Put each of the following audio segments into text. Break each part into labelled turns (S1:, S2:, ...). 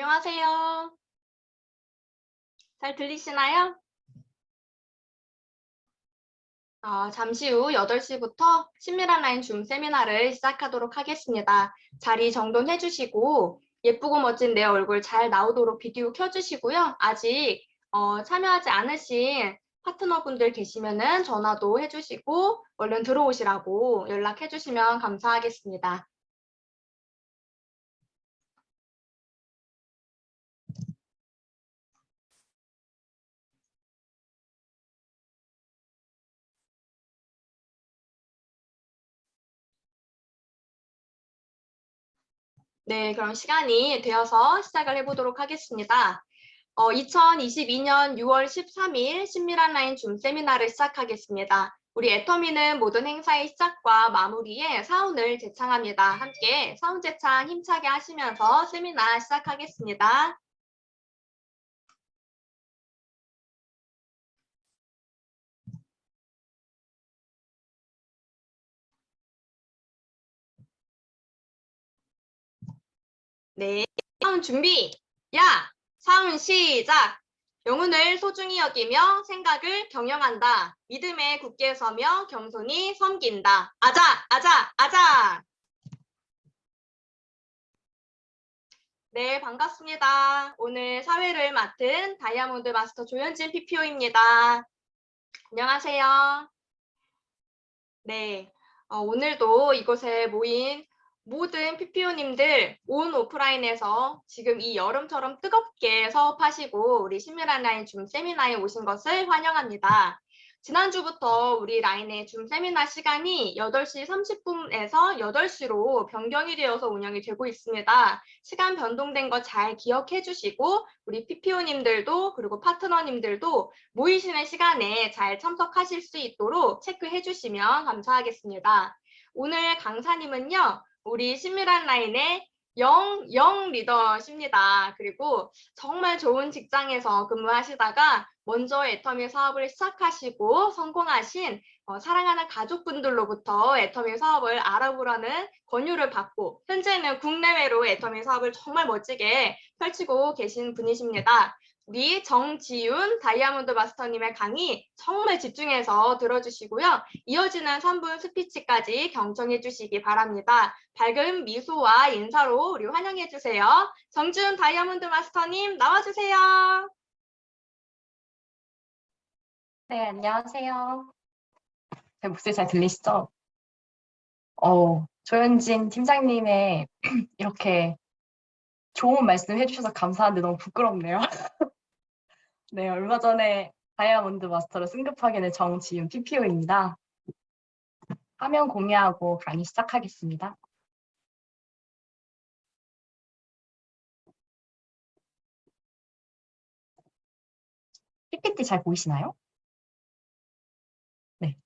S1: 안녕하세요. 잘 들리시나요? 잠시 후 8시부터 친밀한 라인 줌 세미나를 시작하도록 하겠습니다. 자리 정돈해 주시고 예쁘고 멋진 내 얼굴 잘 나오도록 비디오 켜주시고요. 아직 참여하지 않으신 파트너분들 계시면은 전화도 해주시고 얼른 들어오시라고 연락해 주시면 감사하겠습니다. 네, 그럼 시간이 되어서 시작을 해보도록 하겠습니다. 2022년 6월 13일 신밀한 라인 줌 세미나를 시작하겠습니다. 우리 애터미는 모든 행사의 시작과 마무리에 사운을 제창합니다. 함께 사운 제창 힘차게 하시면서 세미나 시작하겠습니다. 네, 사운 준비! 야! 사운 시작! 영혼을 소중히 여기며 생각을 경영한다. 믿음에 굳게 서며 겸손히 섬긴다. 아자! 아자! 아자! 네, 반갑습니다. 오늘 사회를 맡은 다이아몬드 마스터 조현진 PPO입니다. 안녕하세요. 네, 오늘도 이곳에 모인 모든 PPO님들 온 오프라인에서 지금 이 여름처럼 뜨겁게 사업하시고 우리 신밀한 라인 줌 세미나에 오신 것을 환영합니다. 지난주부터 우리 라인의 줌 세미나 시간이 8시 30분에서 8시로 변경이 되어서 운영이 되고 있습니다. 시간 변동된 거 잘 기억해 주시고 우리 PPO님들도 그리고 파트너님들도 모이시는 시간에 잘 참석하실 수 있도록 체크해 주시면 감사하겠습니다. 오늘 강사님은요, 우리 신밀한 라인의 영 리더십니다. 그리고 정말 좋은 직장에서 근무하시다가 먼저 애터미 사업을 시작하시고 성공하신 사랑하는 가족분들로부터 애터미 사업을 알아보라는 권유를 받고 현재는 국내외로 애터미 사업을 정말 멋지게 펼치고 계신 분이십니다. 우리 정지윤 다이아몬드 마스터님의 강의 정말 집중해서 들어주시고요. 이어지는 3분 스피치까지 경청해 주시기 바랍니다. 밝은 미소와 인사로 우리 환영해 주세요. 정지윤 다이아몬드 마스터님 나와주세요.
S2: 네, 안녕하세요. 제 목소리 잘 들리시죠? 조현진 팀장님의 이렇게 좋은 말씀 해주셔서 감사한데 너무 부끄럽네요. 네, 얼마 전에 다이아몬드 마스터로 승급하게 된 정지윤 PPO입니다. 화면 공유하고 강의 시작하겠습니다. PPT 잘 보이시나요? 네.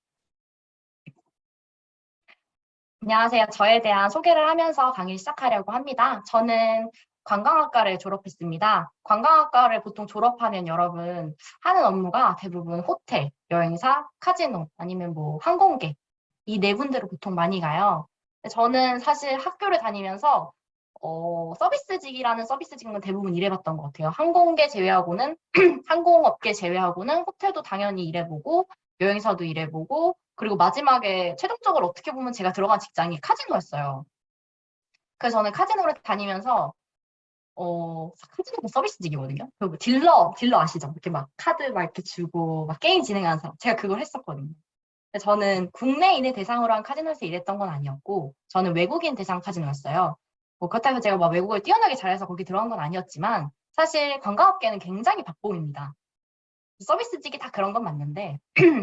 S2: 안녕하세요. 저에 대한 소개를 하면서 강의를 시작하려고 합니다. 저는 관광학과를 졸업했습니다. 관광학과를 보통 졸업하면 여러분 하는 업무가 대부분 호텔, 여행사, 카지노 아니면 뭐 항공객 이 네 군데로 보통 많이 가요. 저는 사실 학교를 다니면서 서비스직이라는 서비스직은 대부분 일해봤던 것 같아요. 항공계 제외하고는 항공업계 제외하고는 호텔도 당연히 일해보고 여행사도 일해보고 그리고 마지막에 최종적으로 어떻게 보면 제가 들어간 직장이 카지노였어요. 그래서 저는 카지노를 다니면서 카지노가 서비스직이거든요. 그리고 딜러 아시죠? 이렇게 막 카드 막 이렇게 주고 막 게임 진행하는 사람. 제가 그걸 했었거든요. 저는 국내인을 대상으로 한 카지노에서 일했던 건 아니었고 저는 외국인 대상 카지노였어요. 뭐 그렇다고 제가 막 외국어를 뛰어나게 잘해서 거기 들어간 건 아니었지만 사실 관광업계는 굉장히 박봉입니다. 서비스직이 다 그런 건 맞는데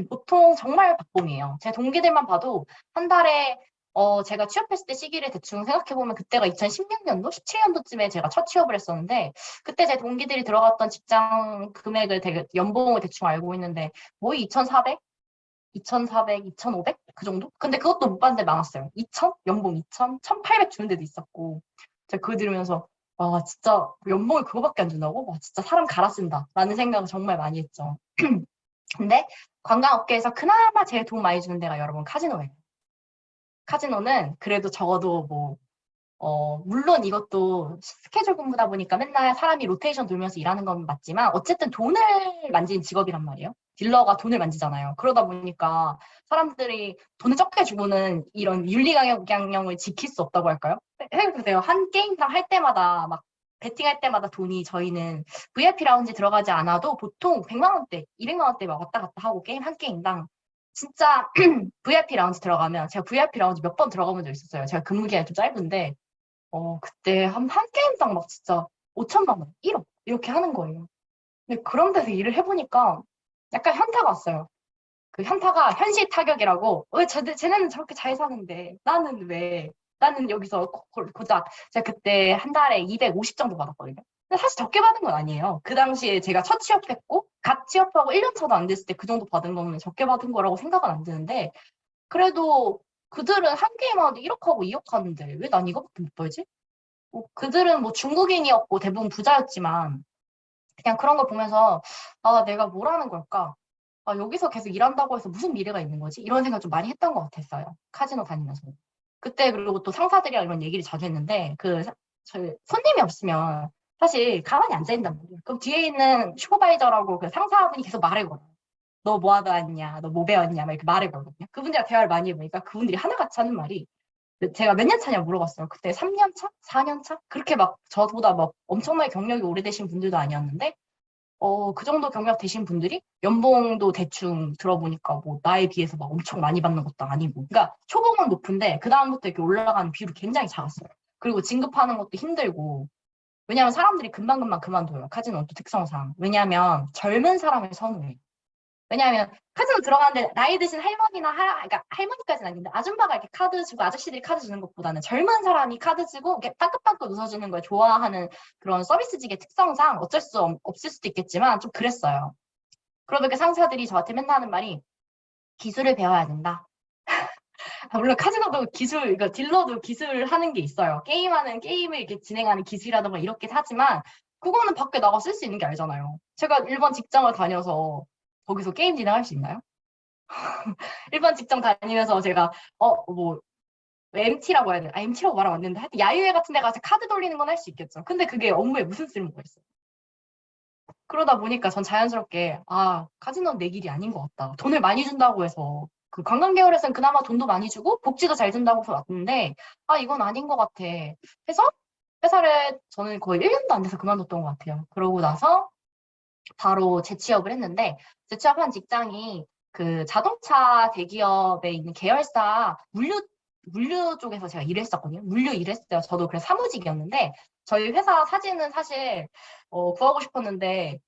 S2: 보통 정말 박봉이에요. 제 동기들만 봐도 한 달에 제가 취업했을 때 시기를 대충 생각해보면 그때가 2016년도, 17년도쯤에 제가 첫 취업을 했었는데 그때 제 동기들이 들어갔던 직장 금액을 연봉을 대충 알고 있는데 뭐 2,400? 2,400, 2,500? 그 정도? 근데 그것도 못 받는 데 많았어요. 2,000? 연봉 2,000? 1,800 주는 데도 있었고 제가 그거 들으면서 와 진짜 연봉을 그거밖에 안 준다고? 와 진짜 사람 갈아 쓴다 라는 생각을 정말 많이 했죠. 근데 관광업계에서 그나마 제일 돈 많이 주는 데가 여러분 카지노예요. 카지노는 그래도 적어도 뭐 물론 이것도 스케줄 근무다 보니까 맨날 사람이 로테이션 돌면서 일하는 건 맞지만 어쨌든 돈을 만지는 직업이란 말이에요. 딜러가 돈을 만지잖아요. 그러다 보니까 사람들이 돈을 적게 주고는 이런 윤리강령을 지킬 수 없다고 할까요? 생각해보세요. 한 게임당 할 때마다 막 베팅할 때마다 돈이 저희는 VIP 라운지 들어가지 않아도 보통 100만 원대, 200만 원대 막 왔다 갔다 하고 게임 한 게임당 진짜 VIP 라운지 들어가면 제가 VIP 라운지 몇 번 들어가 본 적 있었어요. 제가 근무 기간이 좀 짧은데 그때 한 게임당 막 진짜 5천만 원, 1억 이렇게 하는 거예요. 근데 그런 데서 일을 해보니까 약간 현타가 왔어요. 그 현타가 현실 타격이라고 왜 쟤네는 저렇게 잘 사는데 나는 여기서 고작 제가 그때 한 달에 250 정도 받았거든요. 근데 사실 적게 받은 건 아니에요. 그 당시에 제가 첫 취업했고 갓 취업하고 1년 차도 안 됐을 때 그 정도 받은 거면 적게 받은 거라고 생각은 안 드는데 그래도 그들은 한 게임하는데 1억 하고 2억 하는데 왜 난 이거밖에 못 벌지? 그들은 뭐 중국인이었고 대부분 부자였지만 그냥 그런 걸 보면서 내가 뭘 하는 걸까? 여기서 계속 일한다고 해서 무슨 미래가 있는 거지? 이런 생각 좀 많이 했던 것 같았어요. 카지노 다니면서. 그때 그리고 또 상사들이랑 이런 얘기를 자주 했는데 저희 손님이 없으면 사실 가만히 앉아 있단 말이에요. 그럼 뒤에 있는 슈퍼바이저라고 그 상사분이 계속 말을 걸어요. 너 뭐 하다 왔냐? 너 뭐 배웠냐? 막 이렇게 말을 걸거든요. 그분들이랑 대화를 많이 해보니까 그분들이 하나같이 하는 말이 제가 몇 년 차냐 물어봤어요. 그때 3년 차? 4년 차? 그렇게 막 저보다 막 엄청나게 경력이 오래되신 분들도 아니었는데 그 정도 경력 되신 분들이 연봉도 대충 들어보니까 뭐 나에 비해서 막 엄청 많이 받는 것도 아니고. 그러니까 초봉은 높은데 그다음부터 이렇게 올라가는 비율이 굉장히 작았어요. 그리고 진급하는 것도 힘들고. 왜냐하면 사람들이 금방금방 그만둬요. 카지노 또 특성상. 왜냐하면 젊은 사람을 선호해. 왜냐하면 카지노 들어가는데 나이 드신 할머니나 그러니까 할머니까지는 아닌데 아줌마가 이렇게 카드 주고 아저씨들이 카드 주는 것보다는 젊은 사람이 카드 주고 이렇게 따끈따끈 웃어주는 걸 좋아하는 그런 서비스직의 특성상 어쩔 수 없을 수도 있겠지만 좀 그랬어요. 그러니까 상사들이 저한테 맨날 하는 말이 기술을 배워야 된다. 물론 카지노도 기술, 그러니까 딜러도 기술을 하는 게 있어요. 게임을 이렇게 진행하는 기술이라던가 이렇게 하지만 그거는 밖에 나가 쓸 수 있는 게 아니잖아요. 제가 일반 직장을 다녀서 거기서 게임 진행할 수 있나요? 일반 직장 다니면서 제가 뭐 MT라고 해야 되나? MT라고 말하면 안 되는데 하여튼 야유회 같은 데 가서 카드 돌리는 건 할 수 있겠죠. 근데 그게 업무에 무슨 쓸모가 있어요? 그러다 보니까 전 자연스럽게 카지노는 내 길이 아닌 것 같다. 돈을 많이 준다고 해서 그 관광 계열에서는 그나마 돈도 많이 주고 복지도 잘 준다고 해서 왔는데 이건 아닌 것 같아. 해서 회사를 저는 거의 1년도 안 돼서 그만뒀던 것 같아요. 그러고 나서 바로 재취업을 했는데 재취업한 직장이 그 자동차 대기업에 있는 계열사 물류 쪽에서 제가 일을 했었거든요. 물류 일을 했어요. 저도 그래서 사무직이었는데 저희 회사 사진은 사실 구하고 싶었는데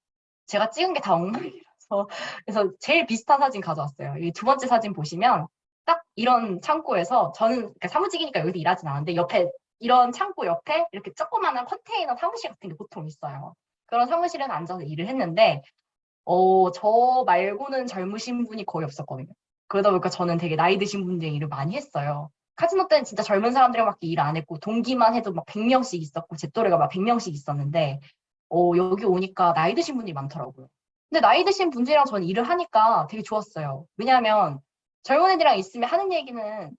S2: 제가 찍은 게 다 엉망이라서 그래서 제일 비슷한 사진 가져왔어요. 이 두 번째 사진 보시면 딱 이런 창고에서 저는 그러니까 사무직이니까 여기서 일하진 않는데 옆에 이런 창고 옆에 이렇게 조그마한 컨테이너 사무실 같은 게 보통 있어요. 그런 사무실에서 앉아서 일을 했는데 저 말고는 젊으신 분이 거의 없었거든요. 그러다 보니까 저는 되게 나이 드신 분들이 일을 많이 했어요. 카지노 때는 진짜 젊은 사람들이랑밖에 일 안 했고 동기만 해도 막 100명씩 있었고 제 또래가 막 100명씩 있었는데 여기 오니까 나이 드신 분들이 많더라고요. 근데 나이 드신 분들이랑 저는 일을 하니까 되게 좋았어요. 왜냐하면 젊은 애들이랑 있으면 하는 얘기는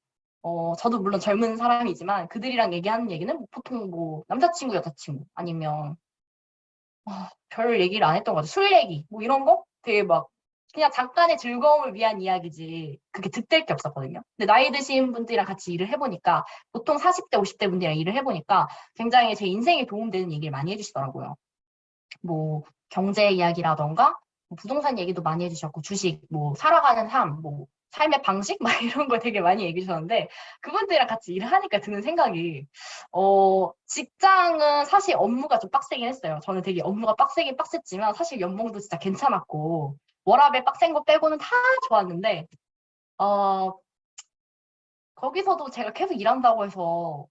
S2: 저도 물론 젊은 사람이지만 그들이랑 얘기하는 얘기는 보통 뭐 남자친구, 여자친구 아니면 별 얘기를 안 했던 것 같아요. 술 얘기, 뭐 이런 거? 되게 막, 그냥 잠깐의 즐거움을 위한 이야기지, 그게 득될 게 없었거든요. 근데 나이 드신 분들이랑 같이 일을 해보니까, 보통 40대, 50대 분들이랑 일을 해보니까, 굉장히 제 인생에 도움되는 얘기를 많이 해주시더라고요. 뭐, 경제 이야기라던가, 뭐 부동산 얘기도 많이 해주셨고, 주식, 뭐, 살아가는 삶, 뭐, 삶의 방식? 막 이런 걸 되게 많이 얘기해 주셨는데, 그분들이랑 같이 일을 하니까 드는 생각이, 직장은 사실 업무가 좀 빡세긴 했어요. 저는 되게 업무가 빡세긴 빡셌지만, 사실 연봉도 진짜 괜찮았고, 워라밸 빡센 거 빼고는 다 좋았는데, 어, 거기서도 제가 계속 일한다고 해서,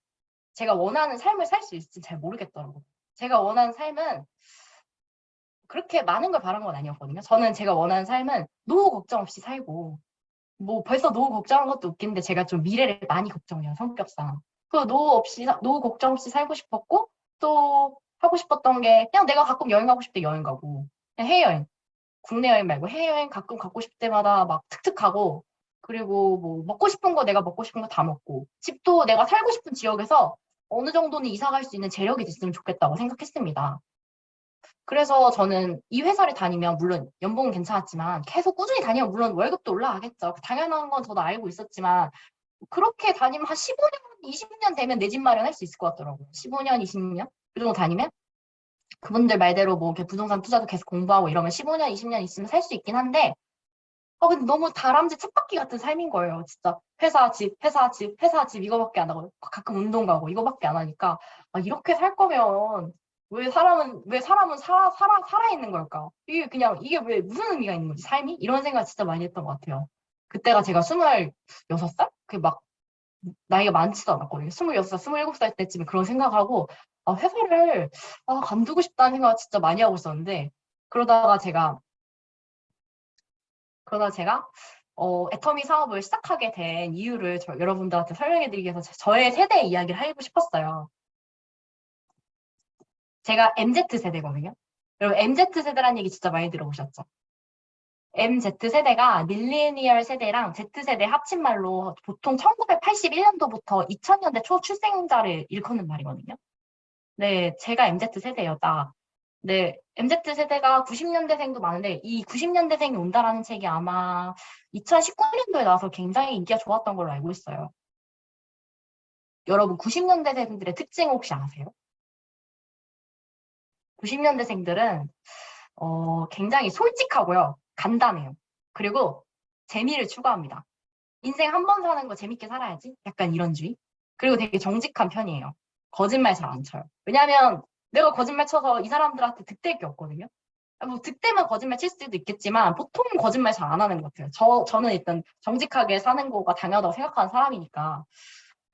S2: 제가 원하는 삶을 살 수 있을지 잘 모르겠더라고요. 제가 원하는 삶은 그렇게 많은 걸 바란 건 아니었거든요. 저는 제가 원하는 삶은 노후 걱정 없이 살고, 뭐 벌써 노후 걱정한 것도 웃긴데 제가 좀 미래를 많이 걱정해요, 성격상. 그 노후 걱정 없이 살고 싶었고, 또 하고 싶었던 게 그냥 내가 가끔 여행 가고 싶을 때 여행 가고, 그냥 해외여행, 국내 여행 말고 해외여행 가끔 가고 싶을 때마다 막 툭툭 가고, 그리고 뭐 먹고 싶은 거 내가 먹고 싶은 거 다 먹고, 집도 내가 살고 싶은 지역에서 어느 정도는 이사 갈 수 있는 재력이 됐으면 좋겠다고 생각했습니다. 그래서 저는 이 회사를 다니면 물론 연봉은 괜찮았지만 계속 꾸준히 다니면 물론 월급도 올라가겠죠. 당연한 건 저도 알고 있었지만 그렇게 다니면 한 15년, 20년 되면 내 집 마련할 수 있을 것 같더라고요. 15년, 20년? 그 정도 다니면? 그분들 말대로 뭐 이렇게 부동산 투자도 계속 공부하고 이러면 15년, 20년 있으면 살 수 있긴 한데 근데 너무 다람쥐 쳇바퀴 같은 삶인 거예요. 진짜 회사, 집, 회사, 집, 회사, 집 이거밖에 안 하고 가끔 운동 가고 이거밖에 안 하니까 이렇게 살 거면 왜 사람은 살아 있는 걸까? 이게 왜 무슨 의미가 있는 거지? 삶이? 이런 생각 진짜 많이 했던 것 같아요. 그때가 제가 26살? 그게 막 나이가 많지도 않았거든요. 26살, 27살 때쯤에 그런 생각하고 회사를 관두고 싶다는 생각을 진짜 많이 하고 있었는데 그러다가 제가 애터미 사업을 시작하게 된 이유를 여러분들한테 설명해드리기 위해서 저의 세대 이야기를 하고 싶었어요. 제가 MZ세대거든요. 여러분 MZ세대라는 얘기 진짜 많이 들어보셨죠? MZ세대가 밀레니얼 세대랑 Z세대 합친말로 보통 1981년도부터 2000년대 초 출생자를 일컫는 말이거든요. 네, 제가 MZ세대예요, 딱. 네, MZ세대가 90년대생도 많은데 이 90년대생이 온다라는 책이 아마 2019년도에 나와서 굉장히 인기가 좋았던 걸로 알고 있어요. 여러분 90년대생들의 특징 혹시 아세요? 90년대생들은 굉장히 솔직하고요. 간단해요. 그리고 재미를 추구합니다. 인생 한 번 사는 거 재밌게 살아야지. 약간 이런 주의. 그리고 되게 정직한 편이에요. 거짓말 잘 안 쳐요. 왜냐면 내가 거짓말 쳐서 이 사람들한테 득될 게 없거든요. 뭐 득되면 거짓말 칠 수도 있겠지만 보통 거짓말 잘 안 하는 것 같아요. 저는 일단 정직하게 사는 거가 당연하다고 생각하는 사람이니까.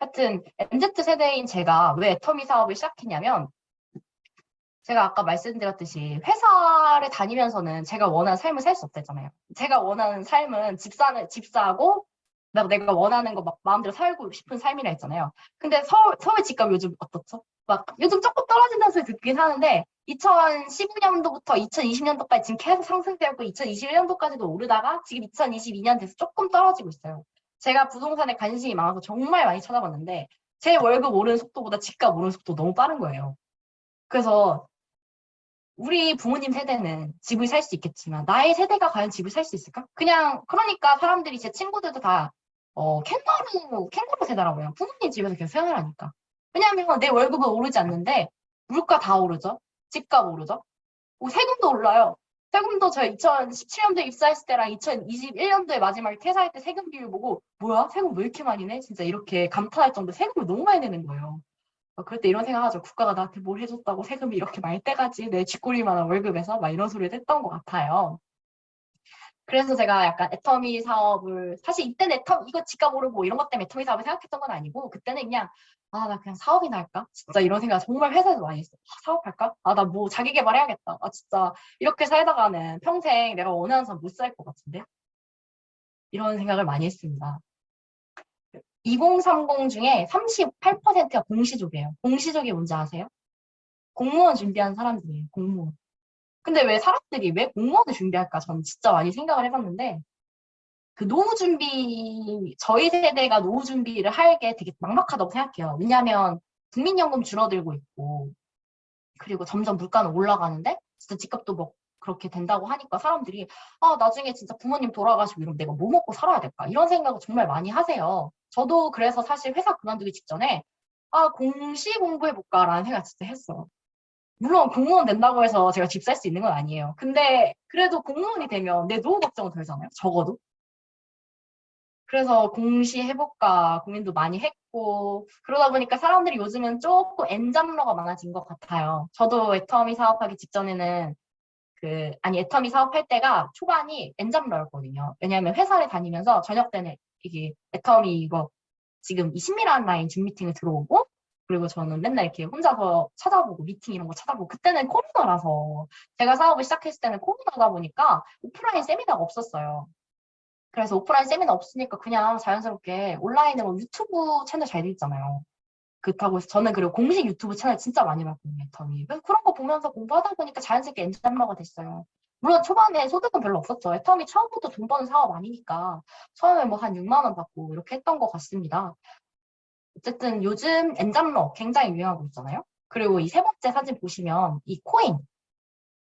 S2: 하여튼 MZ 세대인 제가 왜 애터미 사업을 시작했냐면 제가 아까 말씀드렸듯이 회사를 다니면서는 제가 원하는 삶을 살 수 없잖아요. 제가 원하는 삶은 집 사고 내가 원하는 거 막 마음대로 살고 싶은 삶이라 했잖아요. 근데 서울 집값 요즘 어떻죠? 막 요즘 조금 떨어진다는 소리 듣긴 하는데 2015년도부터 2020년도까지 지금 계속 상승되고 2021년도까지도 오르다가 지금 2022년 돼서 조금 떨어지고 있어요. 제가 부동산에 관심이 많아서 정말 많이 찾아봤는데 제 월급 오르는 속도보다 집값 오르는 속도 너무 빠른 거예요. 그래서 우리 부모님 세대는 집을 살 수 있겠지만 나의 세대가 과연 집을 살 수 있을까? 그러니까 사람들이 제 친구들도 다 캥거루 세대라고요. 부모님 집에서 계속 생활을 하니까. 왜냐하면 내 월급은 오르지 않는데 물가 다 오르죠. 집값 오르죠. 세금도 올라요. 세금도 저 2017년도에 입사했을 때랑 2021년도에 마지막에 퇴사할 때 세금 비율 보고 뭐야? 세금 왜 이렇게 많이 내? 진짜 이렇게 감탄할 정도로 세금을 너무 많이 내는 거예요. 그럴 때 이런 생각하죠. 국가가 나한테 뭘 해줬다고 세금이 이렇게 많이 떼가지 내 쥐꼬리만한 월급에서 막 이런 소리를 했던 것 같아요. 그래서 제가 약간 애터미 사업을 사실 이때는 이거 집값 오르고 이런 것 때문에 애터미 사업을 생각했던 건 아니고 그때는 그냥 나 그냥 사업이나 할까? 진짜 이런 생각 정말 회사에서 많이 했어요. 사업할까? 나 뭐 자기 개발해야겠다. 진짜 이렇게 살다가는 평생 내가 원하는 삶 못 살 것 같은데? 이런 생각을 많이 했습니다. 2030 중에 38%가 공시족이에요. 공시족이 뭔지 아세요? 공무원 준비하는 사람들이에요. 공무원. 근데 왜 사람들이 왜 공무원을 준비할까? 저는 진짜 많이 생각을 해봤는데 그 저희 세대가 노후 준비를 할 게 되게 막막하다고 생각해요. 왜냐하면 국민연금 줄어들고 있고 그리고 점점 물가는 올라가는데 진짜 집값도 뭐 그렇게 된다고 하니까 사람들이 나중에 진짜 부모님 돌아가시고 이러면 내가 뭐 먹고 살아야 될까? 이런 생각을 정말 많이 하세요. 저도 그래서 사실 회사 그만두기 직전에 공시 공부해볼까라는 생각 진짜 했어요. 물론 공무원 된다고 해서 제가 집 살 수 있는 건 아니에요. 근데 그래도 공무원이 되면 내 노후 걱정은 덜잖아요. 적어도. 그래서 공시 해볼까 고민도 많이 했고 그러다 보니까 사람들이 요즘은 조금 엔잡러가 많아진 것 같아요. 저도 애터미 사업하기 직전에는 애터미 사업할 때가 초반이 엔잡러였거든요. 왜냐하면 회사를 다니면서 저녁 때는 이게 애터미 이거 지금 이 신미라는 라인 줌 미팅을 들어오고 그리고 저는 맨날 이렇게 혼자서 찾아보고 미팅 이런 거 찾아보고 그때는 코로나라서 제가 사업을 시작했을 때는 코로나다 보니까 오프라인 세미나가 없었어요. 그래서 오프라인 세미나 없으니까 그냥 자연스럽게 온라인으로 유튜브 채널 잘 돼 있잖아요. 그렇다고 해서 저는 그리고 공식 유튜브 채널 진짜 많이 봤거든요, 애터미. 그래서 그런 거 보면서 공부하다 보니까 자연스럽게 엔잡러가 됐어요. 물론 초반에 소득은 별로 없었죠. 애터미 처음부터 돈 버는 사업 아니니까 처음에 뭐 한 6만 원 받고 이렇게 했던 것 같습니다. 어쨌든 요즘 엔잡러 굉장히 유행하고 있잖아요. 그리고 이 세 번째 사진 보시면 이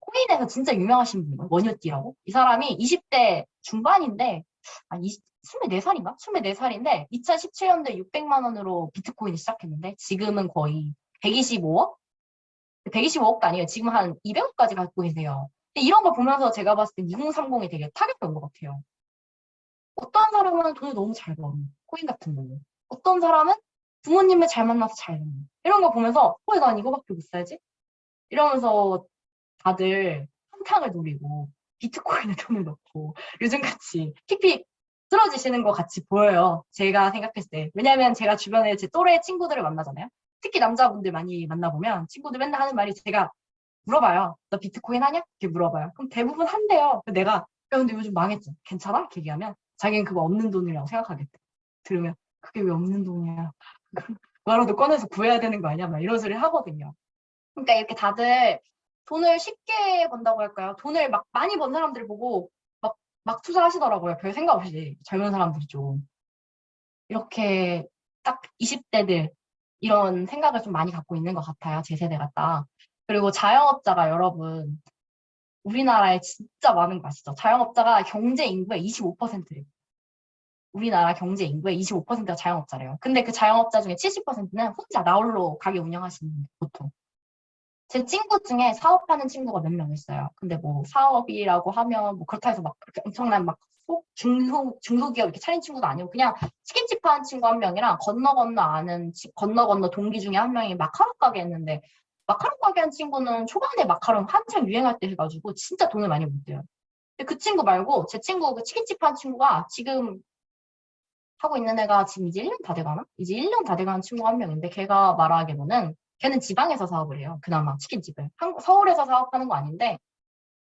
S2: 코인에서 진짜 유명하신 분이에요. 원유띠라고. 이 사람이 20대 중반인데, 24살인가? 24살인데, 2017년도에 600만 원으로 비트코인을 시작했는데, 지금은 거의 125억? 125억도 아니에요. 지금 한 200억까지 갖고 계세요. 근데 이런 걸 보면서 제가 봤을 때 2030이 되게 타격이 온 것 같아요. 어떤 사람은 돈을 너무 잘 벌어. 코인 같은 걸로. 어떤 사람은 부모님을 잘 만나서 잘 벌어. 이런 거 보면서, 난 이거밖에 못 살지? 이러면서 다들 한탕을 노리고 비트코인에 돈을 넣고 요즘같이 픽픽 쓰러지시는 것 같이 보여요. 제가 생각했을 때. 왜냐하면 제가 주변에 제 또래 친구들을 만나잖아요. 특히 남자분들 많이 만나보면 친구들 맨날 하는 말이 제가 물어봐요. 너 비트코인 하냐? 이렇게 물어봐요. 그럼 대부분 한대요. 내가 야, 근데 요즘 망했죠. 괜찮아? 이렇게 얘기하면 자기는 그거 없는 돈이라고 생각하겠대. 들으면 그게 왜 없는 돈이야? 뭐라도 꺼내서 구해야 되는 거 아니야? 막 이런 소리 하거든요. 그러니까 이렇게 다들 돈을 쉽게 번다고 할까요? 돈을 막 많이 번 사람들 보고 막 투자하시더라고요. 별 생각 없이 젊은 사람들이 좀 이렇게 딱 20대들 이런 생각을 좀 많이 갖고 있는 것 같아요. 제 세대가 딱. 그리고 자영업자가 여러분 우리나라에 진짜 많은 거 아시죠? 자영업자가 경제 인구의 25%예요. 우리나라 경제 인구의 25%가 자영업자래요. 근데 그 자영업자 중에 70%는 혼자 나홀로 가게 운영하시는 보통. 제 친구 중에 사업하는 친구가 몇 명 있어요. 근데 뭐 사업이라고 하면 뭐 그렇다 해서 막 그렇게 엄청난 막 중소기업 이렇게 차린 친구도 아니고 그냥 치킨집 하는 친구 한 명이랑 건너 아는 건너 동기 중에 한 명이 마카롱 가게 했는데 마카롱 가게 한 친구는 초반에 마카롱 한창 유행할 때 해가지고 진짜 돈을 많이 벌대요. 근데 그 친구 말고 제 친구 그 치킨집 하는 친구가 지금 하고 있는 애가 지금 이제 1년 다 돼가나? 이제 1년 다 돼가는 친구 한 명인데 걔가 말하기로는 걔는 지방에서 사업을 해요. 그나마 치킨집을. 서울에서 사업하는 거 아닌데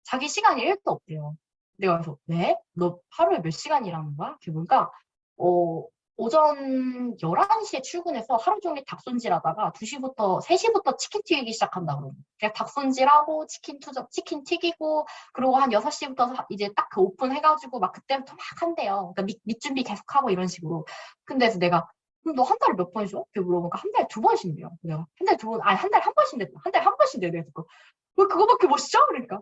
S2: 자기 시간이 1도 없대요. 내가 그래서 왜? 너 하루에 몇 시간 일하는 거야? 이렇게 보니까 어, 오전 11시에 출근해서 하루 종일 닭손질하다가 2시부터 3시부터 치킨 튀기기 시작한다 그러고 그냥 닭손질하고 치킨 튀기고 그리고 한 6시부터 이제 딱 그 오픈 해가지고 막 그때부터 막 한대요. 그러니까 밑준비 계속하고 이런 식으로. 근데 그래서 내가 그럼 너 한 달에 몇 번 쉬어? 이렇게 물어보니까 한 달에 2번 쉰대요. 내가 한 달에 2번, 아니 한 달에 한 번 쉰대. 한 달에 한 번 쉰대. 내가 듣고 왜 그거밖에 못 쉬어? 그러니까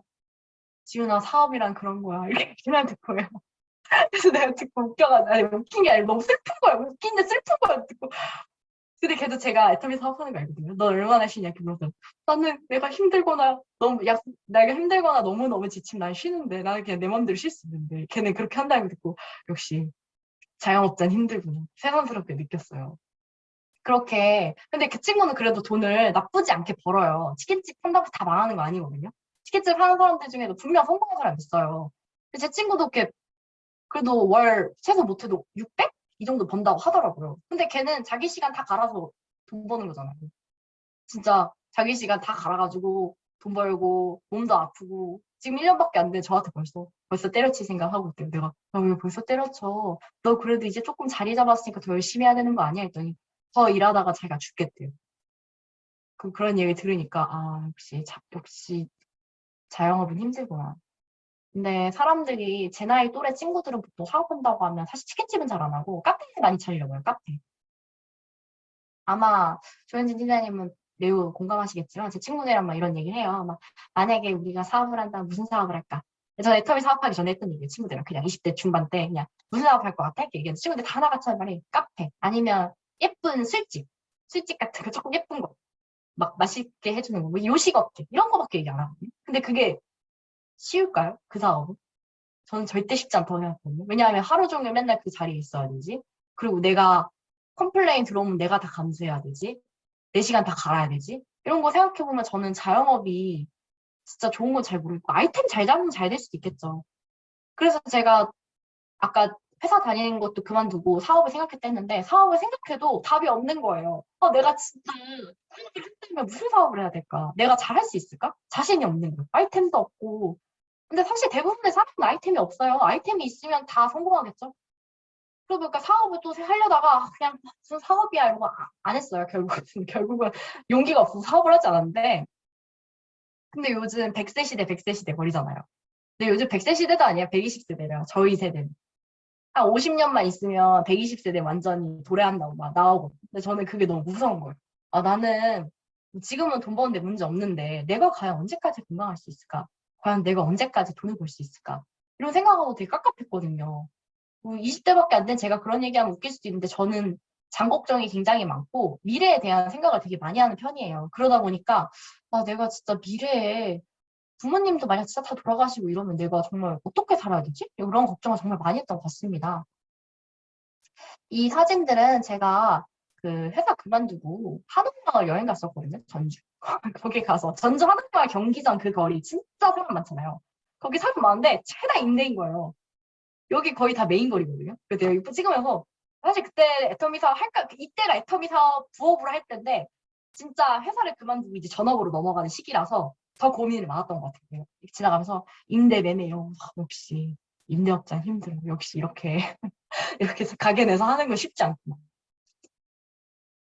S2: 지훈아 사업이란 그런 거야. 이렇게 걔한테 거예요. 그래서 내가 듣고 웃겨가지고 아니 웃긴 게 아니라 너무 슬픈 거야. 웃긴데 슬픈 거야. 듣고 근데 걔도 제가 애터미 사업하는 거 알거든요. 너 얼마나 쉬냐? 이렇게 물어서 나는 내가 힘들거나 너무 내가 힘들거나 너무너무 지치면 난 쉬는데 나는 그냥 내 맘대로 쉴 수 있는데 걔는 그렇게 한다고 듣고 역시 자영업자는 힘들구나. 새삼스럽게 느꼈어요. 그렇게 근데 그 친구는 그래도 돈을 나쁘지 않게 벌어요. 치킨집 한다고 다 망하는 거 아니거든요. 치킨집 하는 사람들 중에도 분명 성공한 사람 있어요. 근데 제 친구도 이렇게 그래도 월 최소 못해도 600? 이 정도 번다고 하더라고요. 근데 걔는 자기 시간 다 갈아서 돈 버는 거잖아요. 진짜 자기 시간 다 갈아가지고 돈 벌고 몸도 아프고 지금 1년밖에 안 돼. 저한테 벌써 때려칠 생각하고 있대요. 내가 왜 벌써 때려쳐? 너 그래도 이제 조금 자리 잡았으니까 더 열심히 해야 되는 거 아니야? 했더니 더 일하다가 자기가 죽겠대요. 그런 얘기 들으니까 역시 자영업은 힘들구나. 근데 사람들이 제 나이 또래 친구들은 보통 사업한다고 하면 사실 치킨집은 잘 안 하고 카페에 많이 차리려고 해요. 카페. 아마 조현진 팀장님은 매우 공감하시겠지만 제 친구들이랑 막 이런 얘기를 해요. 막 만약에 우리가 사업을 한다면 무슨 사업을 할까? 저는 애터미 사업하기 전에 했던 얘기예요. 친구들이랑 그냥 20대 중반 때 그냥 무슨 사업 할 것 같아? 이렇게 얘기해서 친구들 다 나같이 하는 말이 카페 아니면 예쁜 술집 같은 거 조금 예쁜 거 막 맛있게 해주는 거, 뭐 요식업계 이런 거밖에 얘기 안 하거든요. 근데 그게 쉬울까요? 그 사업은? 저는 절대 쉽지 않다고 생각하거든요. 왜냐하면 하루 종일 맨날 그 자리에 있어야 되지. 그리고 내가 컴플레인 들어오면 내가 다 감수해야 되지. 내 시간 다 갈아야 되지. 이런 거 생각해보면 저는 자영업이 진짜 좋은 건 잘 모르겠고 아이템 잘 잡으면 잘 될 수도 있겠죠. 그래서 제가 아까 회사 다니는 것도 그만두고 사업을 생각했다 했는데 사업을 생각해도 답이 없는 거예요. 내가 진짜 사업을 한다면 무슨 사업을 해야 될까? 내가 잘할 수 있을까? 자신이 없는 거예요. 아이템도 없고 근데 사실 대부분의 사람은 아이템이 없어요. 아이템이 있으면 다 성공하겠죠. 그러니까 사업을 또 하려다가 그냥 무슨 사업이야 이러고 안 했어요. 결국은 결국은 용기가 없어서 사업을 하지 않았는데 근데 요즘 100세 시대 100세 시대 거리잖아요. 근데 요즘 100세 시대도 아니야. 120세대래요. 저희 세대는. 한 50년만 있으면 120세대 완전히 도래한다고 막 나오거든요. 근데 저는 그게 너무 무서운 거예요. 아, 나는 지금은 돈 버는데 문제 없는데 내가 과연 언제까지 건강할 수 있을까? 과연 내가 언제까지 돈을 벌 수 있을까? 이런 생각하고 되게 깝깝했거든요. 20대밖에 안 된 제가 그런 얘기하면 웃길 수도 있는데 저는 장 걱정이 굉장히 많고 미래에 대한 생각을 되게 많이 하는 편이에요. 그러다 보니까 아, 내가 진짜 미래에 부모님도 만약 진짜 다 돌아가시고 이러면 내가 정말 어떻게 살아야 되지? 이런 걱정을 정말 많이 했던 것 같습니다. 이 사진들은 제가 그 회사 그만두고 한옥마을 여행 갔었거든요. 전주. 거기 가서 전주 한옥마을 경기장 그 거리 진짜 사람 많잖아요. 거기 사람 많은데 최다 임대인 거예요. 여기 거의 다 메인 거리거든요. 그래서 내가 이거 찍으면서 사실 그때 애터미 사업 할까 이때가 애터미 사업 부업으로 할 때인데 진짜 회사를 그만두고 이제 전업으로 넘어가는 시기라서 더 고민이 많았던 것 같아요. 지나가면서 임대 매매요. 역시 임대업자 힘들어. 역시 이렇게 이렇게 해서 가게 내서 하는 건 쉽지 않구나.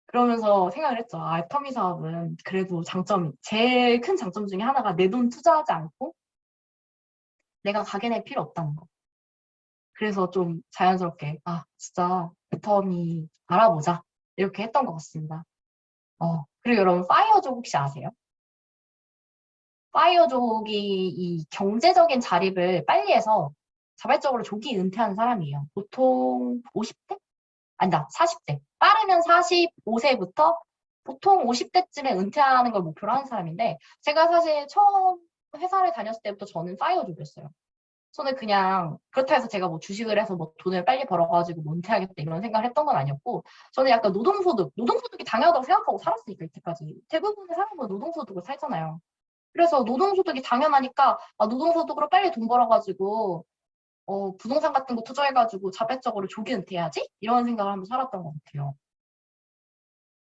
S2: 그러면서 생각을 했죠. 아, 애터미 사업은 그래도 제일 큰 장점 중에 하나가 내 돈 투자하지 않고 내가 가게 낼 필요 없다는 거. 그래서 좀 자연스럽게, 아, 진짜 애터미 알아보자. 이렇게 했던 것 같습니다. 그리고 여러분, 파이어족 혹시 아세요? 파이어족이 이 경제적인 자립을 빨리 해서 자발적으로 조기 은퇴하는 사람이에요. 보통 50대? 아니다, 40대. 빠르면 45세부터 보통 50대쯤에 은퇴하는 걸 목표로 하는 사람인데, 제가 사실 처음 회사를 다녔을 때부터 저는 파이어족이었어요. 저는 그냥 그렇다 해서 제가 뭐 주식을 해서 뭐 돈을 빨리 벌어가지고 뭐 은퇴하겠다 이런 생각을 했던 건 아니었고, 저는 약간 노동소득이 당연하다고 생각하고 살았으니까 이때까지. 대부분의 사람은 노동소득을 살잖아요. 그래서 노동소득이 당연하니까 아, 노동소득으로 빨리 돈 벌어가지고 부동산 같은 거 투자해가지고 자발적으로 조기 은퇴해야지? 이런 생각을 하면서 살았던 것 같아요.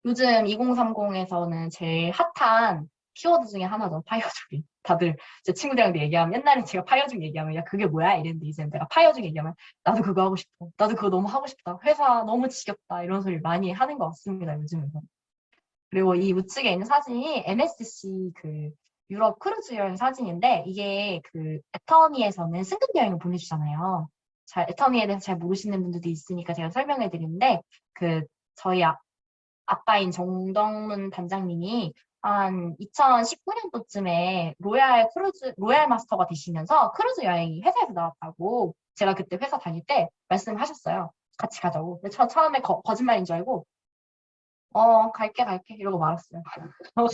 S2: 요즘 2030에서는 제일 핫한 키워드 중에 하나죠. 파이어족이. 다들 제 친구들이랑 얘기하면 옛날에 제가 파이어족 얘기하면 야 그게 뭐야? 이랬는데 이제 내가 파이어족 얘기하면 나도 그거 하고 싶어. 나도 그거 너무 하고 싶다. 회사 너무 지겹다. 이런 소리 많이 하는 것 같습니다. 요즘에는. 그리고 이 우측에 있는 사진이 MSC 그 유럽 크루즈 여행 사진인데 이게 그 애터미에서는 승급 여행을 보내주잖아요. 애터미에 대해서 잘 모르시는 분들도 있으니까 제가 설명해 드리는데 그 저희 아빠인 정덕문 단장님이 한 2019년도쯤에 로얄 마스터가 되시면서 크루즈 여행이 회사에서 나왔다고 제가 그때 회사 다닐 때 말씀하셨어요. 같이 가자고. 근데 저 처음에 거짓말인 줄 알고 갈게 이러고 말았어요.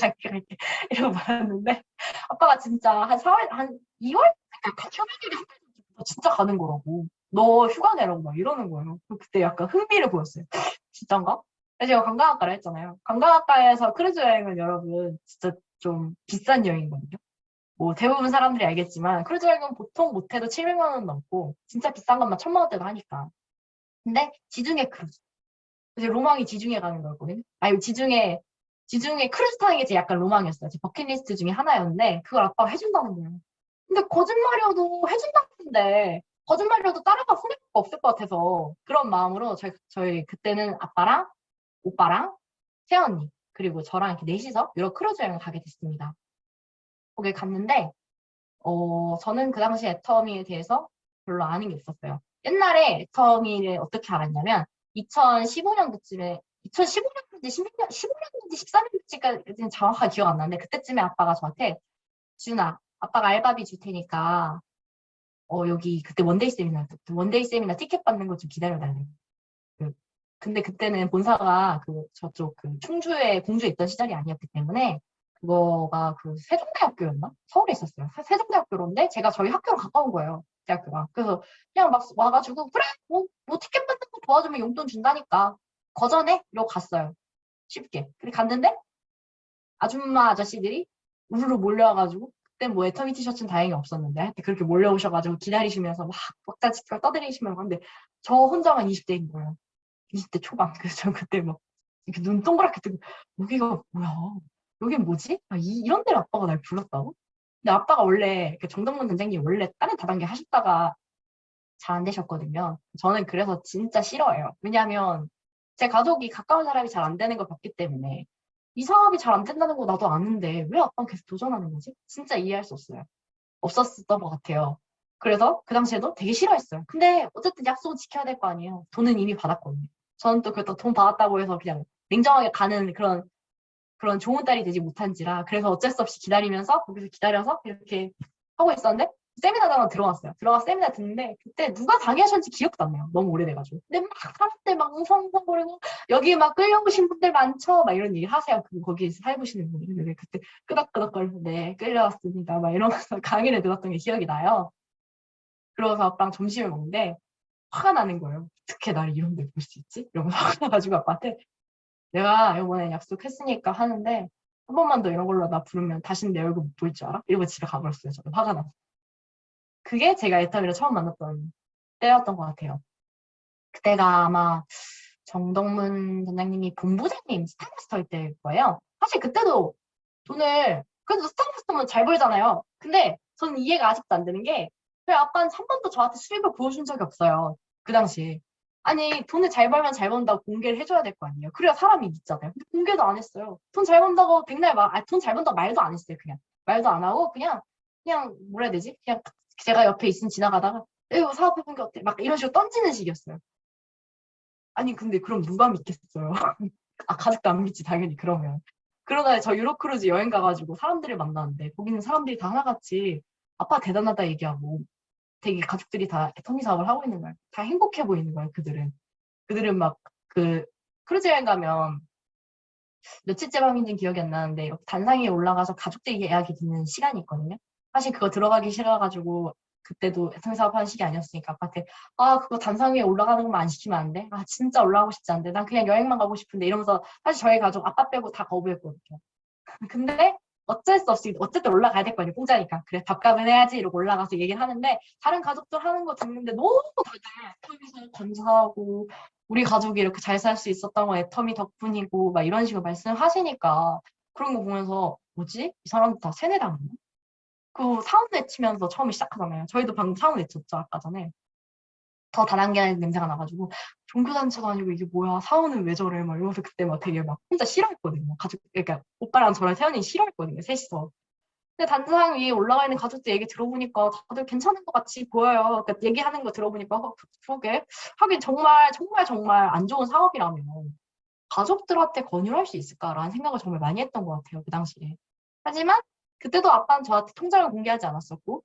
S2: 갈게 이러고 말았는데 아빠가 진짜 한 4월 한 2월 휴가일에 한 달 진짜 가는 거라고. 너 휴가 내라고 막 이러는 거예요. 그때 약간 흥미를 보였어요. 진짠가? 제가 관광학과를 했잖아요. 관광학과에서 크루즈 여행은 여러분 진짜 좀 비싼 여행이거든요. 뭐 대부분 사람들이 알겠지만 크루즈 여행은 보통 못해도 700만 원 넘고 진짜 비싼 것만 1000만 원대도 하니까. 근데 지중해 크루즈. 이제 로망이 지중해 가는 거였거든요. 아니 지중해 크루즈 타는 게 제 약간 로망이었어요. 제 버킷리스트 중에 하나였는데 그걸 아빠가 해준다는 거예요. 근데 거짓말이어도 해준다는데 거짓말이어도 따라가 손해볼 거 없을 것 같아서 그런 마음으로 저희 그때는 아빠랑 오빠랑 새언니 그리고 저랑 이렇게 넷이서 유럽 크루즈 여행을 가게 됐습니다. 거기 갔는데 저는 그 당시 애터미에 대해서 별로 아는 게 없었어요. 옛날에 애터미를 어떻게 알았냐면 2015년도쯤에 2015년인지 16년, 15년인지 13년인지까지는 정확하게 기억 안 나는데 그때쯤에 아빠가 저한테 지훈아, 아빠가 알바비 줄 테니까 여기 그때 원데이 세미나 티켓 받는 거 좀 기다려달래. 근데 그때는 본사가 저쪽 충주에 공주에 있던 시절이 아니었기 때문에 그거가 세종대학교였나? 서울에 있었어요. 세종대학교인데 제가 저희 학교랑 가까운 거예요. 대학교가. 그래서 그냥 막 와가지고 그래 뭐 티켓 받는 거 도와주면 용돈 준다니까 거절해? 이러고 갔어요. 쉽게. 근데 갔는데 아줌마 아저씨들이 우르르 몰려와가지고 그때 뭐 애터미 티셔츠는 다행히 없었는데 하여튼 그렇게 몰려오셔가지고 기다리시면서 막 박자치켜 떠들이시면서 근데 저 혼자만 20대인 거예요. 20대 초반. 그래서 저 그때 막 이렇게 눈 동그랗게 뜨고 여기가 뭐야? 여긴 뭐지? 이런 데를 아빠가 날 불렀다고? 근데 아빠가 원래 정덕문 선생님 원래 다른 다단계 하셨다가 잘 안 되셨거든요. 저는 그래서 진짜 싫어해요. 왜냐하면 제 가족이 가까운 사람이 잘 안 되는 걸 봤기 때문에 이 사업이 잘 안 된다는 거 나도 아는데 왜 아빠는 계속 도전하는 거지? 진짜 이해할 수 없어요. 없었던 것 같아요. 그래서 그 당시에도 되게 싫어했어요. 근데 어쨌든 약속은 지켜야 될 거 아니에요. 돈은 이미 받았거든요. 저는 또 그래도 돈 받았다고 해서 그냥 냉정하게 가는 그런 좋은 딸이 되지 못한지라 그래서 어쩔 수 없이 기다리면서 거기서 기다려서 이렇게 하고 있었는데 세미나를 하나 들어갔어요. 들어가서 세미나 듣는데 그때 누가 강의하셨는지 기억도 안 나요. 너무 오래돼가지고. 근데 막 사람들 막 웅성웅성거리고 여기 막 끌려오신 분들 많죠? 막 이런 얘기 하세요. 거기 살고시는 분들이. 근데 그때 끄덕끄덕거리는데 끌려왔습니다. 막 이러면서 강의를 들었던 게 기억이 나요. 그러고서 아빠랑 점심을 먹는데 화가 나는 거예요. 어떻게 나를 이런 데 볼 수 있지? 이러면서 화가 나가지고 아빠한테 내가 이번에 약속했으니까 하는데 한 번만 더 이런 걸로 나 부르면 다시는 내 얼굴 못 볼 줄 알아? 이러고 집에 가버렸어요. 저도 화가 나서. 그게 제가 애터미를 처음 만났던 때였던 것 같아요. 그때가 아마 정덕문 단장님이 본부장님 스타마스터일 때일 거예요. 사실 그때도 돈을 그래도 스타마스터면 잘 벌잖아요. 근데 저는 이해가 아직도 안 되는 게 왜 아빠는 한 번도 저한테 수입을 보여준 적이 없어요. 그 당시에. 아니 돈을 잘 벌면 잘 번다고 공개를 해줘야 될 거 아니에요. 그래야 사람이 믿잖아요. 근데 공개도 안 했어요. 돈 잘 번다고 백날 돈 잘 번다고 말도 안 했어요. 그냥 말도 안 하고 그냥 뭐라 해야 되지? 그냥 제가 옆에 있으면 지나가다가 이거 사업해본 게 어때? 막 이런 식으로 던지는 식이었어요. 아니 근데 그럼 누가 믿겠어요? 아 가족도 안 믿지 당연히 그러면. 그러다 저 유럽 크루즈 여행 가가지고 사람들을 만나는데 거기는 사람들이 다 하나같이 아빠 대단하다 얘기하고 되게 가족들이 다 애터미 사업을 하고 있는 거예요. 다 행복해 보이는 거예요. 그들은 막 그 크루즈 여행 가면 며칠째 밤인지는 기억이 안 나는데 이렇게 단상에 올라가서 가족들이 이야기 듣는 시간이 있거든요. 사실 그거 들어가기 싫어가지고 그때도 애터미 사업하는 시기 아니었으니까 아빠한테 아 그거 단상 위에 올라가는 것만 안 시키면 안 돼? 아 진짜 올라가고 싶지 않은데 난 그냥 여행만 가고 싶은데 이러면서 사실 저희 가족 아빠 빼고 다 거부했거든요. 근데 어쩔 수 없이 어쨌든 올라가야 될 거 아니에요. 공짜니까. 그래 밥값은 해야지 이러고 올라가서 얘기를 하는데 다른 가족들 하는 거 듣는데 너무 다들 애터미에서 감사하고 우리 가족이 이렇게 잘 살 수 있었던 건 애터미 덕분이고 막 이런 식으로 말씀하시니까 그런 거 보면서 뭐지? 이 사람들 다 세뇌당했나? 그 사원 외치면서 처음에 시작하잖아요. 저희도 방금 사원 외쳤죠 아까 전에. 더 다단계한 냄새가 나가지고 종교단체도 아니고 이게 뭐야 사원은 왜 저래 막 이러면서 그때 막 되게 막 혼자 싫어했거든요. 가족 그러니까 오빠랑 저랑 태연이 싫어했거든요. 셋이서. 근데 단상 위에 올라가 있는 가족들 얘기 들어보니까 다들 괜찮은 것 같이 보여요. 그러니까 얘기하는 거 들어보니까 그러게 하긴 정말 안 좋은 사업이라면 가족들한테 권유를 할 수 있을까라는 생각을 정말 많이 했던 것 같아요. 그 당시에. 하지만 그때도 아빠는 저한테 통장을 공개하지 않았었고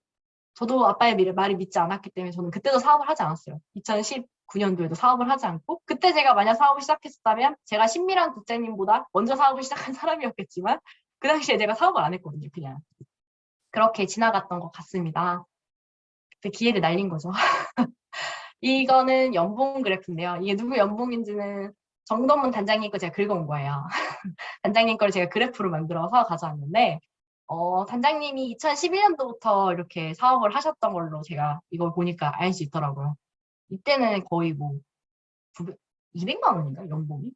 S2: 저도 아빠의 말을 믿지 않았기 때문에 저는 그때도 사업을 하지 않았어요. 2019년도에도 사업을 하지 않고 그때 제가 만약 사업을 시작했었다면 제가 신미란 국장님보다 먼저 사업을 시작한 사람이었겠지만 그 당시에 제가 사업을 안 했거든요. 그냥 그렇게 지나갔던 것 같습니다. 그때 기회를 날린 거죠. 이거는 연봉 그래프인데요. 이게 누구 연봉인지는 정동문 단장님 거 제가 긁어온 거예요. 단장님 거를 제가 그래프로 만들어서 가져왔는데 단장님이 2011년도부터 이렇게 사업을 하셨던 걸로 제가 이걸 보니까 알 수 있더라고요. 이때는 거의 뭐 200만 원인가 연봉이?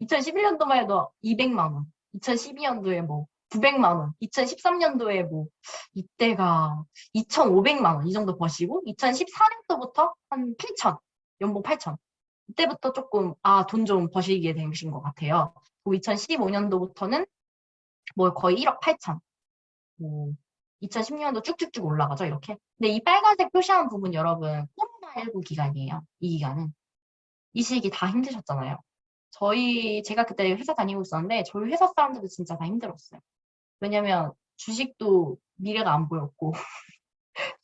S2: 2011년도만 해도 200만 원, 2012년도에 뭐 900만 원, 2013년도에 뭐 이때가 2,500만 원 이 정도 버시고 2014년도부터 한 8천, 연봉 8천. 이때부터 조금 돈 좀 버시게 되신 것 같아요. 그리고 2015년도부터는 뭐 거의 1억 8천. 뭐 2010년도 쭉쭉쭉 올라가죠, 이렇게. 근데 이 빨간색 표시한 부분 여러분 코로나19 기간이에요. 이 기간은. 이 시기 다 힘드셨잖아요. 제가 그때 회사 다니고 있었는데 저희 회사 사람들도 진짜 다 힘들었어요. 왜냐면 주식도 미래가 안 보였고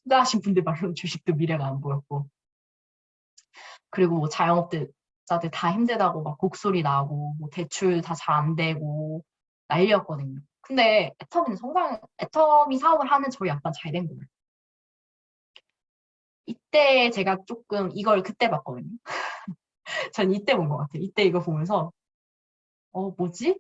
S2: 투자하신 분들 말로는 주식도 미래가 안 보였고 그리고 뭐 자영업자들 다 힘들다고 막 곡소리 나고 뭐 대출 다 잘 안 되고 난리였거든요. 근데 애터미 사업을 하는 저희 아빠는 잘 된 거예요. 이때 제가 조금 이걸 그때 봤거든요. 전 이때 본 것 같아요. 이때 이거 보면서 뭐지?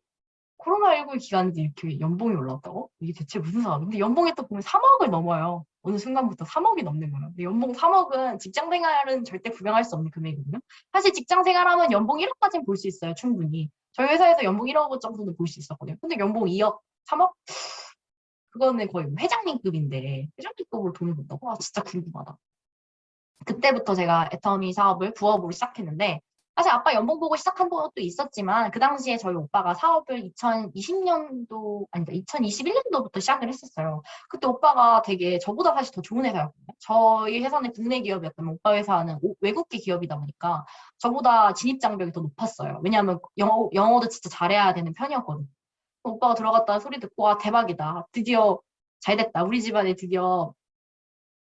S2: 코로나19 기간인데 이렇게 연봉이 올랐다고? 이게 대체 무슨 사업인데? 근데 연봉이 또 보면 3억을 넘어요. 어느 순간부터 3억이 넘는 거예요. 근데 연봉 3억은 직장 생활은 절대 구경할 수 없는 금액이거든요. 사실 직장 생활하면 연봉 1억까지는 볼 수 있어요. 충분히. 저희 회사에서 연봉 1억 정도는 볼 수 있었거든요. 근데 연봉 2억, 3억? 그거는 거의 뭐 회장님급인데 회장님급으로 돈을 번다고? 진짜 궁금하다. 그때부터 제가 애터미 사업을 부업으로 시작했는데 사실 아빠 연봉 보고 시작한 것도 있었지만 그 당시에 저희 오빠가 사업을 2020년도 아니다 2021년도부터 시작을 했었어요. 그때 오빠가 되게 저보다 사실 더 좋은 회사였거든요. 저희 회사는 국내 기업이었다면 오빠 회사는 외국계 기업이다 보니까 저보다 진입 장벽이 더 높았어요. 왜냐하면 영어도 진짜 잘해야 되는 편이었거든요. 오빠가 들어갔다 소리 듣고 와 대박이다. 드디어 잘 됐다. 우리 집안에 드디어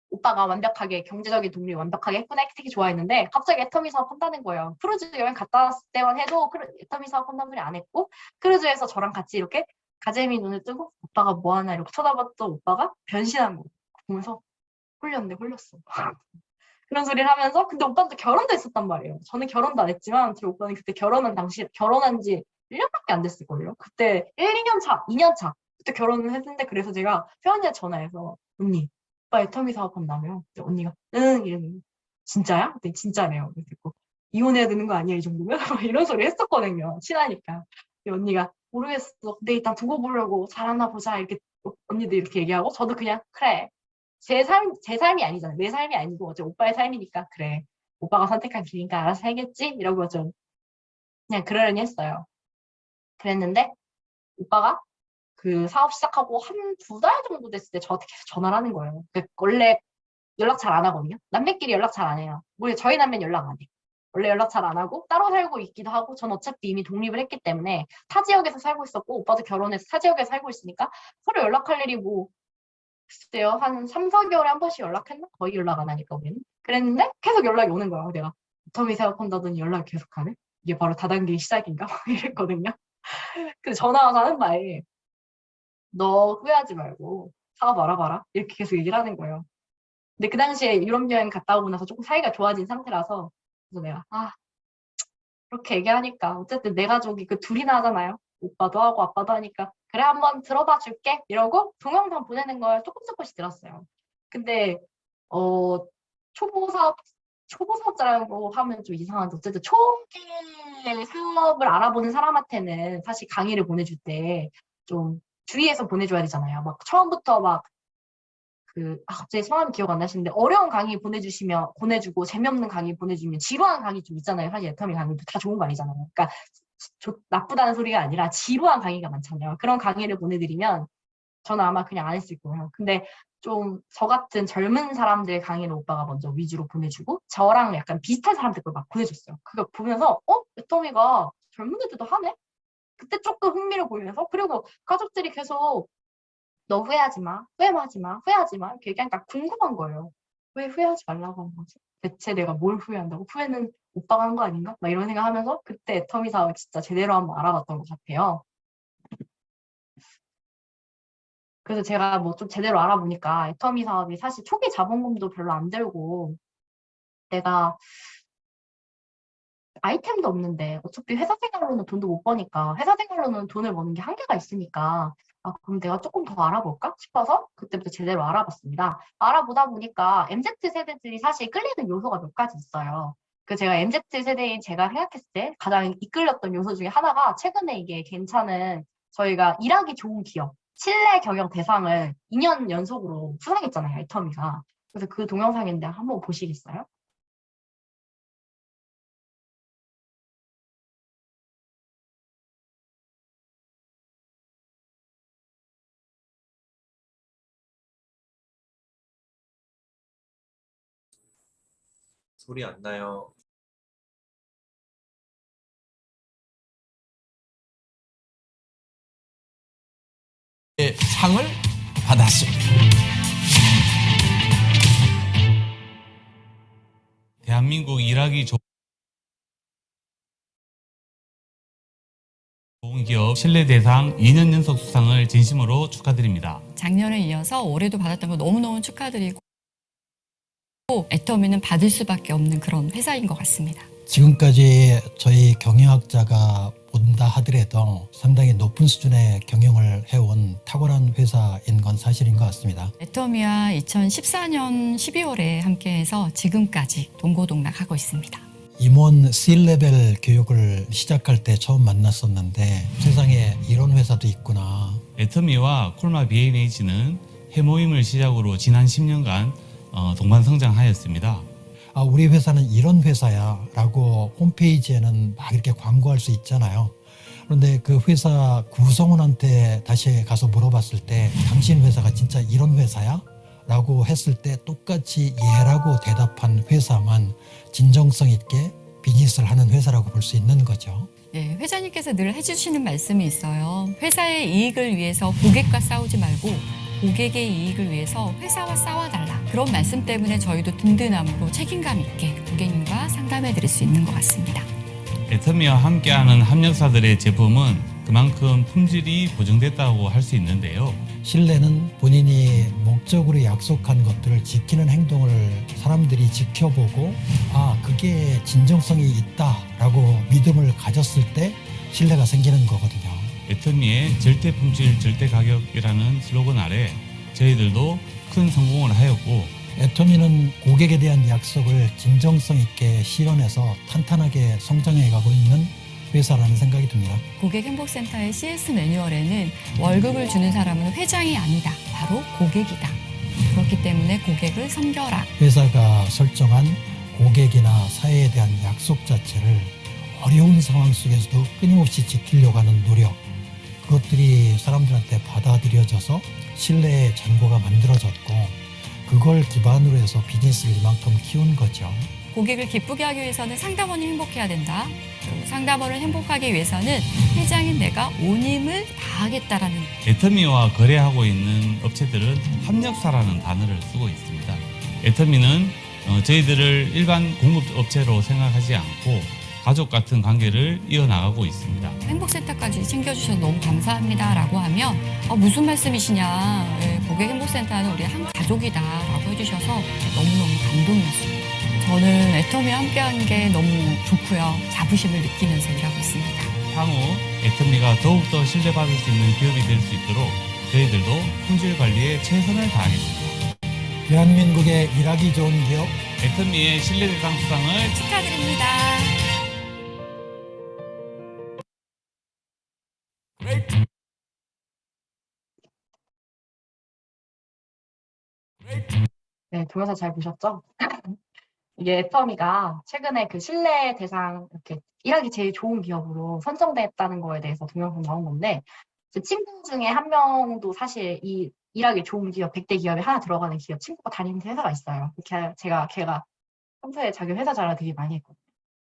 S2: 오빠가 완벽하게 경제적인 독립 완벽하게 했구나 되게 좋아했는데 갑자기 애터미 사업 한다는 거예요. 크루즈 여행 갔다 왔을 때만 해도 애터미 사업 한다는 소리 안 했고 크루즈에서 저랑 같이 이렇게 가재미 눈을 뜨고 오빠가 뭐 하나 이렇게 쳐다봤던 오빠가 변신한 거 보면서 홀렸어. 그런 소리를 하면서 근데 오빠는 또 결혼도 했었단 말이에요. 저는 결혼도 안 했지만 제 오빠는 그때 결혼한 지 1년밖에 안 됐을걸요. 그때 2년 차, 2년 차 그때 결혼을 했는데 그래서 제가 회원님한테 전화해서 언니 오빠 애터미 사업한다며. 언니가 응 이러는 진짜야? 그때 진짜래요. 그래서 이혼해야 되는 거 아니야 이 정도면? 이런 소리 했었거든요. 친하니까. 근데 언니가 모르겠어. 근데 일단 두고 보려고 잘하나 보자 이렇게 언니도 이렇게 얘기하고 저도 그냥 그래. 제 삶이 아니잖아요. 내 삶이 아니고 어제 오빠의 삶이니까 그래. 오빠가 선택한 길이니까 알아서 살겠지? 이러고 좀 그냥 그러려니 했어요. 그랬는데 오빠가 그 사업 시작하고 한 2달 정도 됐을 때 저한테 계속 전화를 하는 거예요. 원래 연락 잘 안 하거든요. 남매끼리 연락 잘 안 해요. 우리 저희 남매는 연락 안 해. 원래 연락 잘 안 하고 따로 살고 있기도 하고 전 어차피 이미 독립을 했기 때문에 타 지역에서 살고 있었고 오빠도 결혼해서 타 지역에서 살고 있으니까 서로 연락할 일이 뭐 글쎄요. 한 3, 4개월에 한 번씩 연락했나? 거의 연락 안 하니까 우리는. 그랬는데 계속 연락이 오는 거야. 내가 애터미 생각한다더니 연락이 계속 하네? 이게 바로 다단계의 시작인가? 이랬거든요. 근데 전화 와서 하는 말이 너 후회하지 말고 사업 알아봐라. 이렇게 계속 얘기를 하는 거예요. 근데 그 당시에 유럽 여행 갔다 오고 나서 조금 사이가 좋아진 상태라서 그래서 내가 그렇게 얘기하니까 어쨌든 내 가족이 그 둘이나 하잖아요. 오빠도 하고 아빠도 하니까 그래 한번 들어봐 줄게 이러고 동영상 보내는 걸 조금씩 들었어요. 근데 초보 사업자라고 하면 좀 이상한데 어쨌든 초기 사업을 알아보는 사람한테는 사실 강의를 보내줄 때 좀 주의해서 보내줘야 되잖아요. 막 처음부터 막 갑자기 성함이 기억 안 나시는데 어려운 강의 보내주고 재미없는 강의 보내주면 지루한 강의 좀 있잖아요. 사실 애터미 강의도 다 좋은 거 아니잖아요. 그러니까 나쁘다는 소리가 아니라 지루한 강의가 많잖아요. 그런 강의를 보내드리면 저는 아마 그냥 안 했을 거예요. 근데 좀 저 같은 젊은 사람들 강의를 오빠가 먼저 위주로 보내주고 저랑 약간 비슷한 사람들 걸 막 보내줬어요. 그거 보면서 애터미가 젊은 애들도 하네? 그때 조금 흥미를 보이면서 그리고 가족들이 계속 너 후회하지 마, 후회하지 마, 후회하지 마 이렇게 얘기하니까 궁금한 거예요. 왜 후회하지 말라고 하는 거지? 대체 내가 뭘 후회한다고? 후회는 오빠가 한 거 아닌가? 막 이런 생각하면서 그때 애터미 사업을 진짜 제대로 한번 알아봤던 것 같아요. 그래서 제가 뭐 좀 제대로 알아보니까 애터미 사업이 사실 초기 자본금도 별로 안 들고 내가 아이템도 없는데 어차피 회사 생활로는 돈도 못 버니까 회사 생활로는 돈을 버는 게 한계가 있으니까 그럼 내가 조금 더 알아볼까 싶어서 그때부터 제대로 알아봤습니다. 알아보다 보니까 MZ세대들이 사실 끌리는 요소가 몇 가지 있어요. 제가 MZ세대인 제가 생각했을 때 가장 이끌렸던 요소 중에 하나가 최근에 이게 괜찮은 저희가 일하기 좋은 기업 신뢰 경영 대상을 2년 연속으로 수상했잖아요. 애터미가. 그래서 그 동영상인데 한번 보시겠어요?
S3: 소리 안 나요.
S4: 상을 받았습니다. 대한민국 일하기 좋은 기업 신뢰대상 2년 연속 수상을 진심으로 축하드립니다.
S5: 작년에 이어서 올해도 받았던 거 너무너무 축하드리고 애터미는 받을 수밖에 없는 그런 회사인 것 같습니다.
S6: 지금까지 저희 경영학자가 본다 하더라도 상당히 높은 수준의 경영을 해온 탁월한 회사인 건 사실인 것 같습니다.
S5: 애터미와 2014년 12월에 함께해서 지금까지 동고동락하고 있습니다.
S6: 임원 C-레벨 교육을 시작할 때 처음 만났었는데 세상에 이런 회사도 있구나.
S4: 애터미와 콜마 B&H는 해모임을 시작으로 지난 10년간 동반성장하였습니다.
S6: 우리 회사는 이런 회사야 라고 홈페이지에는 막 이렇게 광고할 수 있잖아요. 그런데 그 회사 구성원한테 다시 가서 물어봤을 때 당신 회사가 진짜 이런 회사야? 라고 했을 때 똑같이 예라고 대답한 회사만 진정성 있게 비즈니스를 하는 회사라고 볼 수 있는 거죠.
S5: 네, 회장님께서 늘 해주시는 말씀이 있어요. 회사의 이익을 위해서 고객과 싸우지 말고 고객의 이익을 위해서 회사와 싸워달라. 그런 말씀 때문에 저희도 든든함으로 책임감 있게 고객님과 상담해 드릴 수 있는 것 같습니다.
S4: 애터미와 함께하는 협력사들의 제품은 그만큼 품질이 보증됐다고 할 수 있는데요.
S6: 신뢰는 본인이 목적으로 약속한 것들을 지키는 행동을 사람들이 지켜보고 그게 진정성이 있다라고 믿음을 가졌을 때 신뢰가 생기는 거거든요.
S4: 애터미의 절대 품질 절대 가격이라는 슬로건 아래 저희들도 큰 성공을 하였고,
S6: 애터미는 고객에 대한 약속을 진정성 있게 실현해서 탄탄하게 성장해 가고 있는 회사라는 생각이 듭니다.
S5: 고객행복센터의 CS 매뉴얼에는 월급을 주는 사람은 회장이 아니다. 바로 고객이다. 그렇기 때문에 고객을 섬겨라.
S6: 회사가 설정한 고객이나 사회에 대한 약속 자체를 어려운 상황 속에서도 끊임없이 지키려고 하는 노력, 그것들이 사람들한테 받아들여져서 신뢰의 잔고가 만들어졌고, 그걸 기반으로 해서 비즈니스를 이만큼 키운 거죠.
S5: 고객을 기쁘게 하기 위해서는 상담원이 행복해야 된다. 그리고 상담원을 행복하기 위해서는 회장인 내가 온 힘을 다하겠다라는.
S4: 애터미와 거래하고 있는 업체들은 협력사라는 단어를 쓰고 있습니다. 애터미는 저희들을 일반 공급업체로 생각하지 않고 가족 같은 관계를 이어나가고 있습니다.
S5: 행복센터까지 챙겨주셔서 너무 감사합니다 라고 하면 무슨 말씀이시냐, 고객행복센터는 우리 한 가족이다 라고 해주셔서 너무너무 감동이었습니다. 저는 애터미와 함께하는 게 너무 좋고요. 자부심을 느끼면서 일하고 있습니다.
S4: 향후 애터미가 더욱더 신뢰받을 수 있는 기업이 될 수 있도록 저희들도 품질 관리에 최선을 다하겠습니다.
S6: 대한민국의 일하기 좋은 기업
S4: 애터미의 신뢰대상 수상을
S5: 축하드립니다.
S2: 네, 동영상 잘 보셨죠? 이게 애터미가 최근에 그 신뢰 대상 이렇게 일하기 제일 좋은 기업으로 선정됐다는 거에 대해서 동영상 나온 건데, 제 친구 중에 한 명도 사실 이 일하기 좋은 기업 100대 기업에 하나 들어가는 기업 친구가 다니는 회사가 있어요. 걔가 평소에 자기 회사 자랑 되게 많이 했거든요.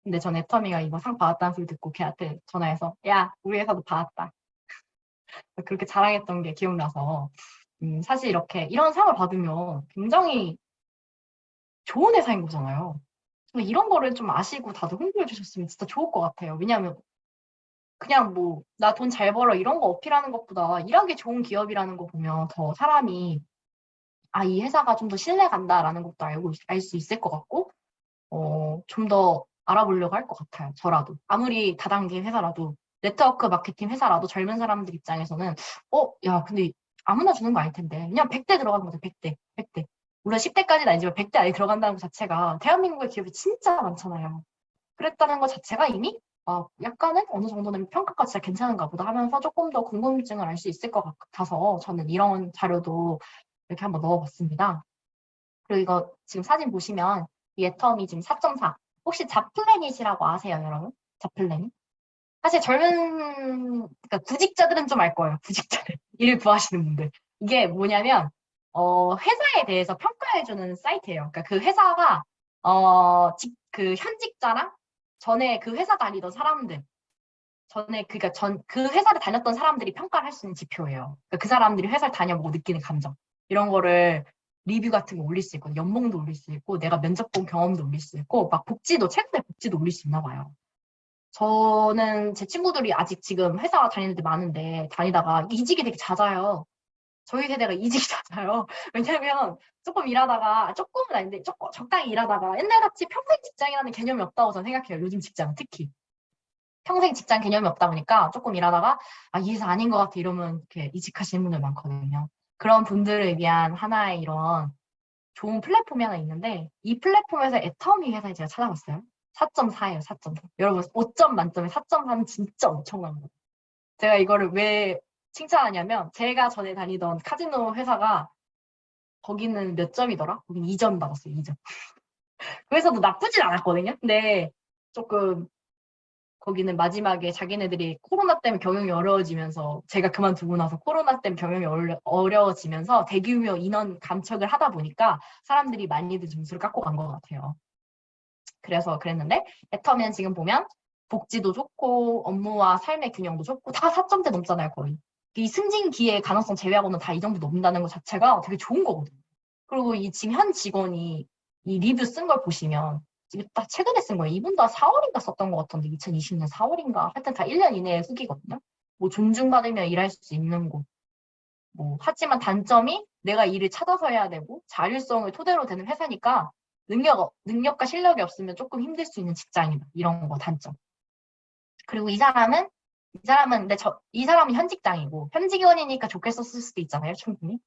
S2: 근데 전 애터미가 이거 상 받았다는 소리 듣고 걔한테 전화해서 야, 우리 회사도 받았다. 그렇게 자랑했던 게 기억나서 사실 이런 상을 받으면 굉장히 좋은 회사인 거잖아요. 근데 이런 거를 좀 아시고 다들 홍보해 주셨으면 진짜 좋을 것 같아요. 왜냐하면 그냥 뭐 나 돈 잘 벌어 이런 거 어필하는 것보다 일하기 좋은 기업이라는 거 보면 더 사람이 이 회사가 좀 더 신뢰 간다라는 것도 알 수 있을 것 같고 좀 더 알아보려고 할 것 같아요. 저라도 아무리 다단계 회사라도 네트워크 마케팅 회사라도 젊은 사람들 입장에서는 야 근데 아무나 주는 거 아닐 텐데 그냥 100대 들어가는 거죠. 100대 물론 10대까지는 아니지만 100대 안에 들어간다는 것 자체가 대한민국의 기업이 진짜 많잖아요. 그랬다는 것 자체가 이미 약간은 어느 정도는 평가가 진짜 괜찮은가 보다 하면서 조금 더 궁금증을 알 수 있을 것 같아서 저는 이런 자료도 이렇게 한번 넣어봤습니다. 그리고 이거 지금 사진 보시면 이 애터미 지금 4.4. 혹시 잡플래닛이라고 아세요, 여러분? 잡플래닛? 사실 그러니까 구직자들은 좀 알 거예요. 구직자들. 일 구하시는 분들. 이게 뭐냐면 회사에 대해서 평가해주는 사이트예요. 그러니까 그 회사가 그 현직자랑 전에 그 회사 다니던 사람들, 그 회사를 다녔던 사람들이 평가를 할 수 있는 지표예요. 그러니까 그 사람들이 회사를 다녀보고 느끼는 감정 이런 거를 리뷰 같은 거 올릴 수 있고, 연봉도 올릴 수 있고, 내가 면접 본 경험도 올릴 수 있고, 막 최근에 복지도 올릴 수 있나 봐요. 저는 제 친구들이 아직 지금 회사 다니는 데 많은데 다니다가 이직이 되게 잦아요. 저희 세대가 이직이 잦아요. 왜냐면 조금은 아닌데 적당히 일하다가 옛날같이 평생 직장이라는 개념이 없다고 저는 생각해요. 요즘 직장 특히. 평생 직장 개념이 없다 보니까 조금 일하다가 이 회사 아닌 것 같아 이러면 이렇게 이직하시는 분들 많거든요. 그런 분들을 위한 하나의 이런 좋은 플랫폼이 하나 있는데 이 플랫폼에서 애터미 회사에 제가 찾아봤어요. 4.4예요. 4.4. 여러분 5점 만점에 4.4는 진짜 엄청난 거예요. 제가 이거를 왜 칭찬하냐면 제가 전에 다니던 카지노 회사가 거기는 몇 점이더라? 거기는 2점 받았어요. 2점. 그 회사도 나쁘진 않았거든요. 근데 조금 거기는 마지막에 자기네들이 코로나 때문에 경영이 어려워지면서 제가 그만두고 나서 코로나 때문에 경영이 어려워지면서 대규모 인원 감축을 하다 보니까 사람들이 많이들 점수를 깎고 간 것 같아요. 그래서 그랬는데 애터미는 지금 보면 복지도 좋고 업무와 삶의 균형도 좋고 다 4점대 넘잖아요, 거의. 이 승진 기회 가능성 제외하고는 다 이 정도 넘는다는 것 자체가 되게 좋은 거거든요. 그리고 이 지금 현 직원이 이 리뷰 쓴 걸 보시면 지금 딱 최근에 쓴 거예요. 이분도 4월인가 썼던 것 같은데 2020년 4월인가 하여튼 다 1년 이내에 후기거든요. 뭐 존중받으며 일할 수 있는 곳. 뭐 하지만 단점이 내가 일을 찾아서 해야 되고 자율성을 토대로 되는 회사니까 능력과 실력이 없으면 조금 힘들 수 있는 직장이다. 이런 거 단점. 그리고 이 사람은 근데 이 사람은 현직장이고 현직원이니까 좋게 썼을 수도 있잖아요, 충분히.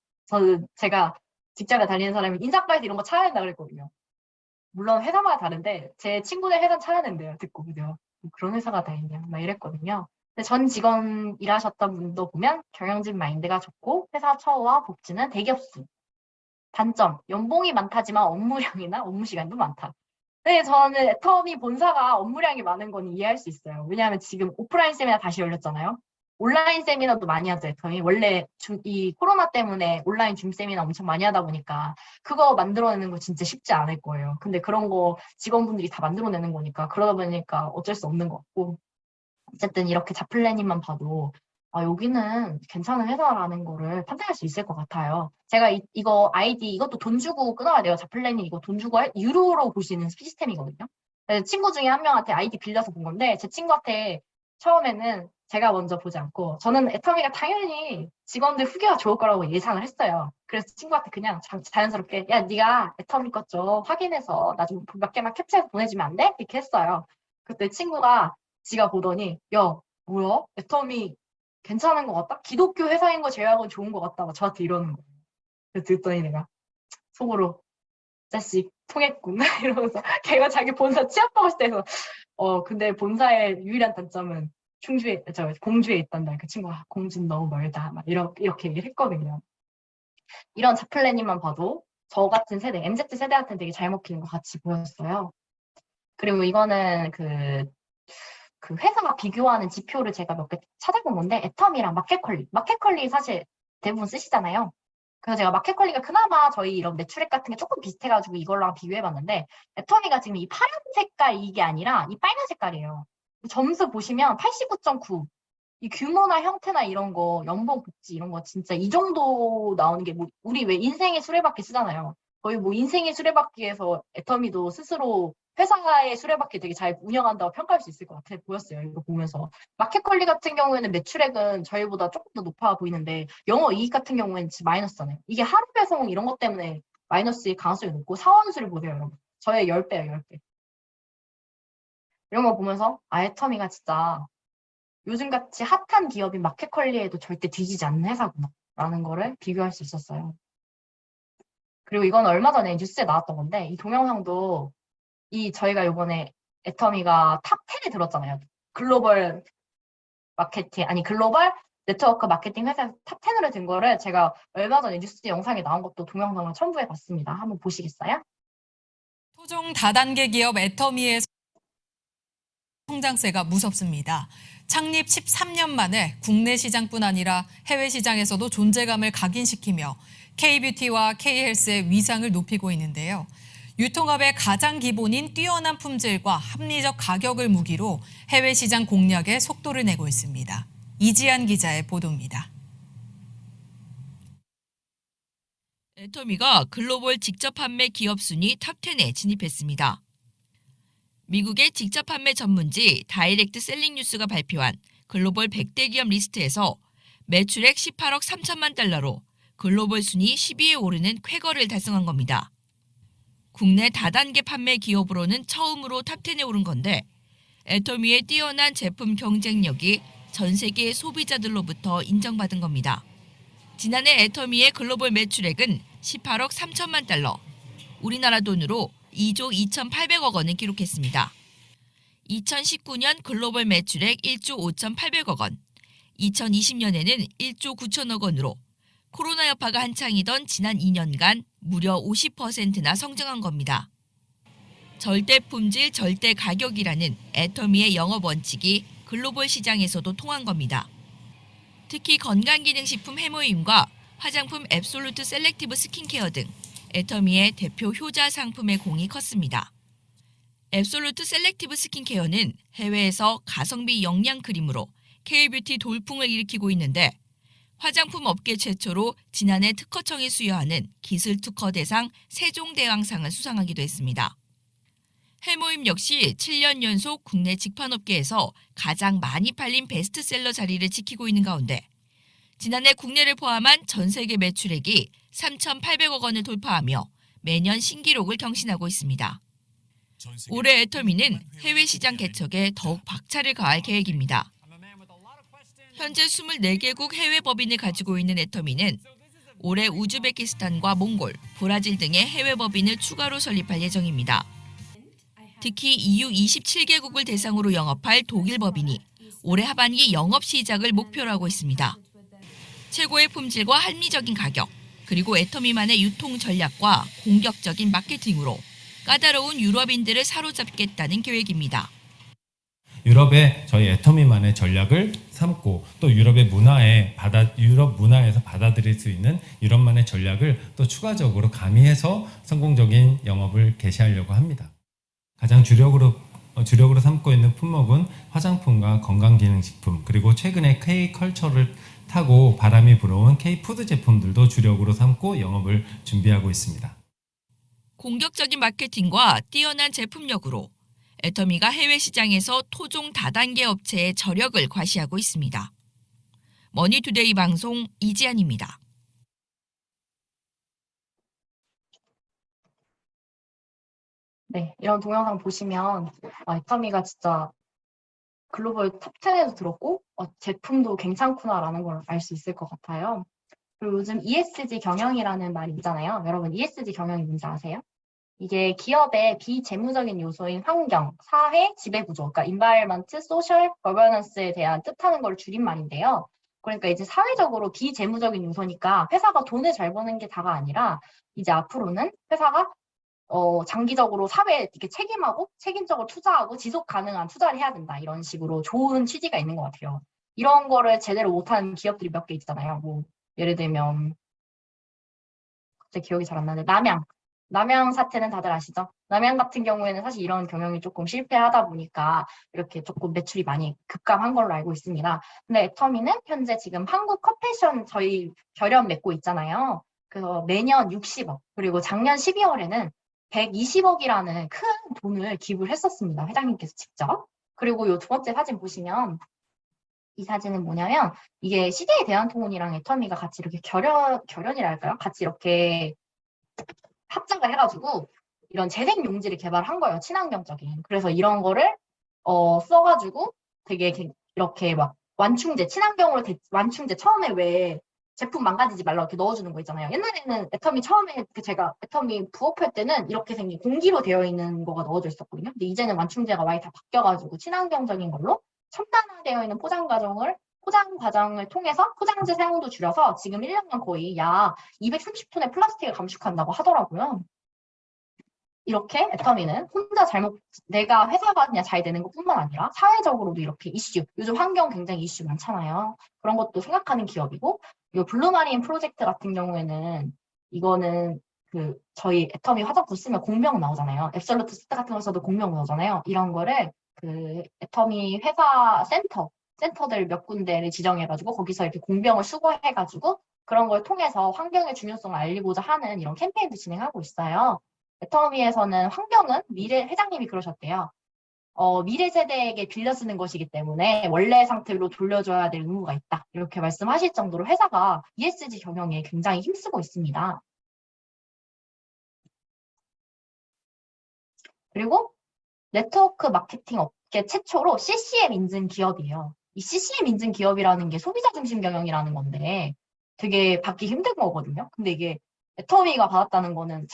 S2: 제가 직장을 다니는 사람이 인사과에서 이런 거 찾아낸다 그랬거든요. 물론 회사마다 다른데 제 친구들 회사 찾아낸대요, 듣고 그죠? 그런 회사가 다 있냐, 막 이랬거든요. 근데 전 직원 일하셨던 분도 보면 경영진 마인드가 좋고 회사 처우와 복지는 대기업수. 단점, 연봉이 많다지만 업무량이나 업무 시간도 많다. 근데 저는 애터미 본사가 업무량이 많은 건 이해할 수 있어요. 왜냐하면 지금 오프라인 세미나 다시 열렸잖아요. 온라인 세미나도 많이 하죠, 애터미. 원래 이 코로나 때문에 온라인 줌 세미나 엄청 많이 하다 보니까 그거 만들어내는 거 진짜 쉽지 않을 거예요. 근데 그런 거 직원분들이 다 만들어내는 거니까 그러다 보니까 어쩔 수 없는 것 같고 어쨌든 이렇게 자플래닛만 봐도 여기는 괜찮은 회사라는 거를 판단할 수 있을 것 같아요. 제가 이거 아이디 이것도 돈 주고 끊어야 돼요. 자플래닛 이거 돈 주고 유료로 볼 수 있는 시스템이거든요. 그래서 친구 중에 한 명한테 아이디 빌려서 본 건데 제 친구한테 처음에는 제가 먼저 보지 않고 저는 애터미가 당연히 직원들 후기가 좋을 거라고 예상을 했어요. 그래서 친구한테 그냥 자연스럽게 야 네가 애터미 것 좀 확인해서 나 좀 몇 개만 캡처해서 보내주면 안 돼? 이렇게 했어요. 그때 친구가 지가 보더니 야 뭐야? 애터미 괜찮은 것 같다? 기독교 회사인 거 제외하고는 좋은 것 같다. 막 저한테 이러는 거예요. 그래서 듣더니 내가 속으로 자식 통했구나 이러면서 걔가 자기 본사 취업하고 싶다 해서 근데 본사의 유일한 단점은 공주에 있단다. 그 친구가 공주는 너무 멀다. 막 이렇게 얘기를 했거든요. 이런 자플래닛만 봐도 저 같은 세대, MZ 세대한테는 되게 잘 먹히는 것 같이 보였어요. 그리고 이거는 그 회사가 비교하는 지표를 제가 몇 개 찾아본 건데 애터미랑 마켓컬리 사실 대부분 쓰시잖아요. 그래서 제가 마켓컬리가 그나마 저희 이런 매출액 같은 게 조금 비슷해가지고 이걸랑 비교해봤는데 애터미가 지금 이 파란 색깔 이게 아니라 이 빨간 색깔이에요. 점수 보시면 89.9. 이 규모나 형태나 이런 거, 연봉, 복지 이런 거 진짜 이 정도 나오는 게 뭐 우리 왜 인생의 수레바퀴 쓰잖아요. 거의 뭐 인생의 수레바퀴에서 애터미도 스스로 회사의 수레바퀴 되게 잘 운영한다고 평가할 수 있을 것 같아 보였어요. 이거 보면서. 마켓컬리 같은 경우에는 매출액은 저희보다 조금 더 높아 보이는데 영업 이익 같은 경우에는 진짜 마이너스잖아요. 이게 하루 배송 이런 것 때문에 마이너스의 가능성이 높고 사원수를 보세요, 여러분. 저의 10배예요, 10배. 이런 거 보면서 애터미가 진짜 요즘같이 핫한 기업인 마켓컬리에도 절대 뒤지지 않는 회사구나 라는 거를 비교할 수 있었어요. 그리고 이건 얼마 전에 뉴스에 나왔던 건데 이 동영상도 저희가 이번에 애터미가 탑 10에 들었잖아요. 글로벌 네트워크 마케팅 회사 탑 10으로 든 거를 제가 얼마 전에 뉴스 영상에 나온 것도 동영상으로 첨부해 봤습니다. 한번 보시겠어요?
S5: 토종 다단계 기업 애터미의 성장세가 무섭습니다. 창립 13년 만에 국내 시장뿐 아니라 해외 시장에서도 존재감을 각인시키며 K뷰티와 K헬스의 위상을 높이고 있는데요. 유통업의 가장 기본인 뛰어난 품질과 합리적 가격을 무기로 해외 시장 공략에 속도를 내고 있습니다. 이지한 기자의 보도입니다.
S7: 애터미가 글로벌 직접 판매 기업 순위 탑10에 진입했습니다. 미국의 직접 판매 전문지 다이렉트 셀링 뉴스가 발표한 글로벌 100대 기업 리스트에서 매출액 18억 3천만 달러로 글로벌 순위 10위에 오르는 쾌거를 달성한 겁니다. 국내 다단계 판매 기업으로는 처음으로 탑10에 오른 건데 애터미의 뛰어난 제품 경쟁력이 전 세계 소비자들로부터 인정받은 겁니다. 지난해 애터미의 글로벌 매출액은 18억 3천만 달러, 우리나라 돈으로 2조 2,800억 원을 기록했습니다. 2019년 글로벌 매출액 1조 5,800억 원, 2020년에는 1조 9천억 원으로 코로나 여파가 한창이던 지난 2년간 무려 50%나 성장한 겁니다. 절대 품질, 절대 가격이라는 애터미의 영업 원칙이 글로벌 시장에서도 통한 겁니다. 특히 건강기능식품 해모임과 화장품 앱솔루트 셀렉티브 스킨케어 등 애터미의 대표 효자 상품의 공이 컸습니다. 앱솔루트 셀렉티브 스킨케어는 해외에서 가성비 영양 크림으로 K뷰티 돌풍을 일으키고 있는데 화장품 업계 최초로 지난해 특허청이 수여하는 기술 특허 대상 세종대왕상을 수상하기도 했습니다. 해모임 역시 7년 연속 국내 직판업계에서 가장 많이 팔린 베스트셀러 자리를 지키고 있는 가운데 지난해 국내를 포함한 전 세계 매출액이 3,800억 원을 돌파하며 매년 신기록을 경신하고 있습니다. 올해 애터미는 해외 시장 개척에 더욱 박차를 가할 계획입니다. 현재 24개국 해외 법인을 가지고 있는 애터미는 올해 우즈베키스탄과 몽골, 브라질 등의 해외 법인을 추가로 설립할 예정입니다. 특히 EU 27개국을 대상으로 영업할 독일 법인이 올해 하반기 영업 시작을 목표로 하고 있습니다. 최고의 품질과 합리적인 가격, 그리고 애터미만의 유통 전략과 공격적인 마케팅으로 까다로운 유럽인들을 사로잡겠다는 계획입니다.
S8: 유럽의 저희 애터미만의 전략을 삼고 또 유럽 문화에서 받아들일 수 있는 유럽만의 전략을 또 추가적으로 가미해서 성공적인 영업을 개시하려고 합니다. 가장 주력으로 삼고 있는 품목은 화장품과 건강기능식품, 그리고 최근에 K컬처를 타고 바람이 불어온 K푸드 제품들도 주력으로 삼고 영업을 준비하고 있습니다.
S7: 공격적인 마케팅과 뛰어난 제품력으로 애터미가 해외 시장에서 토종 다단계 업체의 저력을 과시하고 있습니다. 머니투데이 방송 이지안입니다.
S2: 네, 이런 동영상 보시면 애터미가 진짜 글로벌 탑10에도 들었고 제품도 괜찮구나라는 걸 알 수 있을 것 같아요. 그리고 요즘 ESG 경영이라는 말이 있잖아요. 여러분 ESG 경영이 뭔지 아세요? 이게 기업의 비재무적인 요소인 환경, 사회, 지배구조, 그러니까 environment, social, governance에 대한 뜻하는 걸 줄인 말인데요. 그러니까 이제 사회적으로 비재무적인 요소니까 회사가 돈을 잘 버는 게 다가 아니라 이제 앞으로는 회사가 장기적으로 사회에 이렇게 책임하고 책임적으로 투자하고 지속 가능한 투자를 해야 된다. 이런 식으로 좋은 취지가 있는 것 같아요. 이런 거를 제대로 못하는 기업들이 몇 개 있잖아요. 뭐 예를 들면 갑자기 기억이 잘 안 나는데 남양 사태는 다들 아시죠? 남양 같은 경우에는 사실 이런 경영이 조금 실패하다 보니까 이렇게 조금 매출이 많이 급감한 걸로 알고 있습니다. 근데 애터미는 현재 지금 한국 컵패션 저희 결연 맺고 있잖아요. 그래서 매년 60억, 그리고 작년 12월에는 120억이라는 큰 돈을 기부를 했었습니다. 회장님께서 직접. 그리고 이 두 번째 사진 보시면 이 사진은 뭐냐면 이게 CJ 대한통운이랑 애터미가 같이 이렇게 결연이랄까요? 같이 이렇게 합작을 해가지고 이런 재생 용지를 개발한 거예요. 친환경적인. 그래서 이런 거를 써가지고 되게 이렇게 막 완충제, 친환경으로 완충제 처음에 왜 제품 망가지지 말라 이렇게 넣어주는 거 있잖아요. 옛날에는 애터미 처음에 제가 애터미 부업할 때는 이렇게 생긴 공기로 되어 있는 거가 넣어져 있었거든요. 근데 이제는 완충제가 많이 다 바뀌어가지고 친환경적인 걸로 첨단화되어 있는 포장 과정을 통해서 포장재 사용도 줄여서 지금 1년간 거의 약 230톤의 플라스틱을 감축한다고 하더라고요. 이렇게 애터미는 혼자 내가 회사가 그냥 잘 되는 것뿐만 아니라 사회적으로도 이렇게 이슈, 요즘 환경 굉장히 이슈 많잖아요. 그런 것도 생각하는 기업이고, 이 블루마린 프로젝트 같은 경우에는 이거는 저희 애터미 화장품 쓰면 공명 나오잖아요. 앱솔루트 스트 같은 거 써도 공명 나오잖아요. 이런 거를 애터미 회사 센터들 몇 군데를 지정해가지고 거기서 이렇게 공병을 수거해가지고 그런 걸 통해서 환경의 중요성을 알리고자 하는 이런 캠페인도 진행하고 있어요. 애터미에서는 환경은 회장님이 그러셨대요. 미래 세대에게 빌려 쓰는 것이기 때문에 원래 상태로 돌려줘야 될 의무가 있다. 이렇게 말씀하실 정도로 회사가 ESG 경영에 굉장히 힘쓰고 있습니다. 그리고 네트워크 마케팅 업계 최초로 CCM 인증 기업이에요. 이 CCM 인증 기업이라는 게 소비자 중심 경영이라는 건데 되게 받기 힘든 거거든요. 근데 이게 애터미가 받았다는 거는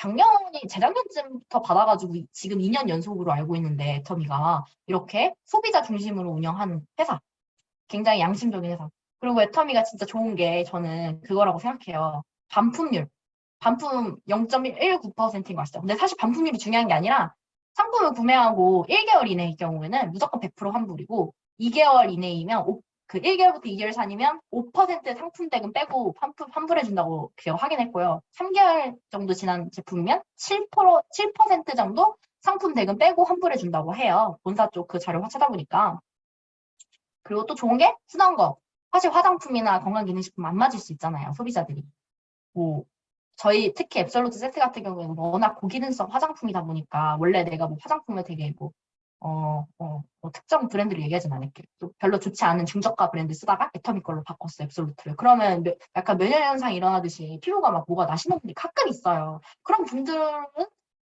S2: 재작년쯤부터 받아가지고 지금 2년 연속으로 알고 있는데 애터미가 이렇게 소비자 중심으로 운영하는 회사. 굉장히 양심적인 회사. 그리고 애터미가 진짜 좋은 게 저는 그거라고 생각해요. 반품 0.119%인 거 아시죠? 근데 사실 반품률이 중요한 게 아니라 상품을 구매하고 1개월 이내의 경우에는 무조건 100% 환불이고 2개월 이내이면 그 1개월부터 2개월 산이면 5% 상품 대금 빼고 환불해준다고 제가 확인했고요. 3개월 정도 지난 제품이면 7% 정도 상품 대금 빼고 환불해준다고 해요. 본사 쪽 그 자료 찾아보니까. 그리고 또 좋은 게 순한 거. 사실 화장품이나 건강기능식품 안 맞을 수 있잖아요. 소비자들이. 뭐 저희 특히 앱솔루트 세트 같은 경우에는 워낙 고기능성 화장품이다 보니까 원래 내가 뭐 화장품을 되게 특정 브랜드를 얘기하진 않을게. 또 별로 좋지 않은 중저가 브랜드 쓰다가 애터미 걸로 바꿨어, 앱솔루트를. 그러면 약간 면역 현상이 일어나듯이 피부가 막 뭐가 나시는 분들이 가끔 있어요. 그런 분들은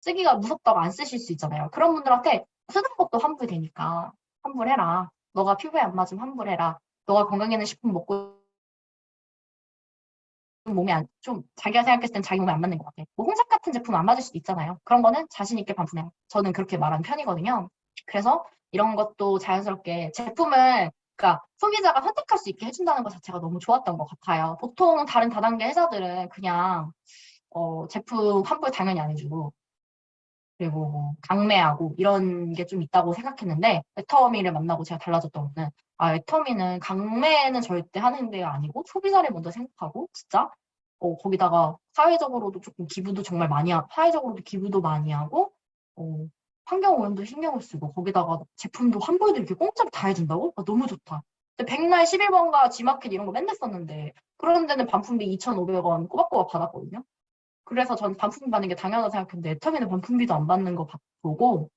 S2: 쓰기가 무섭다고 안 쓰실 수 있잖아요. 그런 분들한테 쓰는 것도 환불되니까 환불해라. 너가 피부에 안 맞으면 환불해라. 너가 건강기능식품 먹고 좀 자기가 생각했을 땐 자기 몸에 안 맞는 것 같아. 뭐 홍삼 같은 제품 안 맞을 수도 있잖아요. 그런 거는 자신 있게 반품해요. 저는 그렇게 말하는 편이거든요. 그래서 이런 것도 자연스럽게 제품을 그러니까 소비자가 선택할 수 있게 해준다는 것 자체가 너무 좋았던 것 같아요. 보통 다른 다단계 회사들은 그냥 제품 환불 당연히 안 해주고 그리고 뭐 강매하고 이런 게 좀 있다고 생각했는데 애터미를 만나고 제가 달라졌던 거는 애터미는 강매는 절대 하는 데가 아니고 소비자를 먼저 생각하고 진짜 거기다가 사회적으로도 조금 기부도 정말 많이 사회적으로도 기부도 많이 하고 환경 오염도 신경을 쓰고 거기다가 제품도 환불도 이렇게 공짜로 다 해준다고? 너무 좋다. 근데 백날 11번가 G마켓 이런 거 맨날 썼는데 그런 데는 반품비 2,500원 꼬박꼬박 받았거든요. 그래서 전 반품비 받는 게 당연하다고 생각했는데 애터미는 반품비도 안 받는 거 보고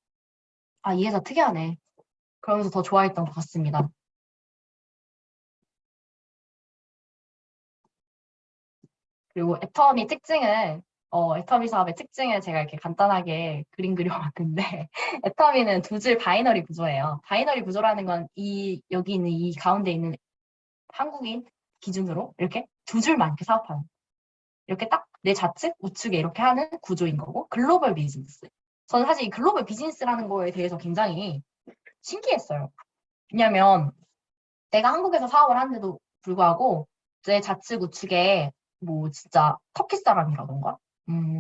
S2: 이 회사 특이하네. 그러면서 더 좋아했던 것 같습니다. 그리고 애터미 사업의 특징을 제가 이렇게 간단하게 그림 그려봤는데 애터미는 두 줄 바이너리 구조예요. 바이너리 구조라는 건 여기 있는 이 가운데 있는 한국인 기준으로 이렇게 두 줄만 이렇게 사업하는 이렇게 딱 내 좌측, 우측에 이렇게 하는 구조인 거고 글로벌 비즈니스. 저는 사실 이 글로벌 비즈니스라는 거에 대해서 굉장히 신기했어요. 왜냐면 내가 한국에서 사업을 하는데도 불구하고 내 좌측, 우측에 뭐 진짜 터키 사람이라던가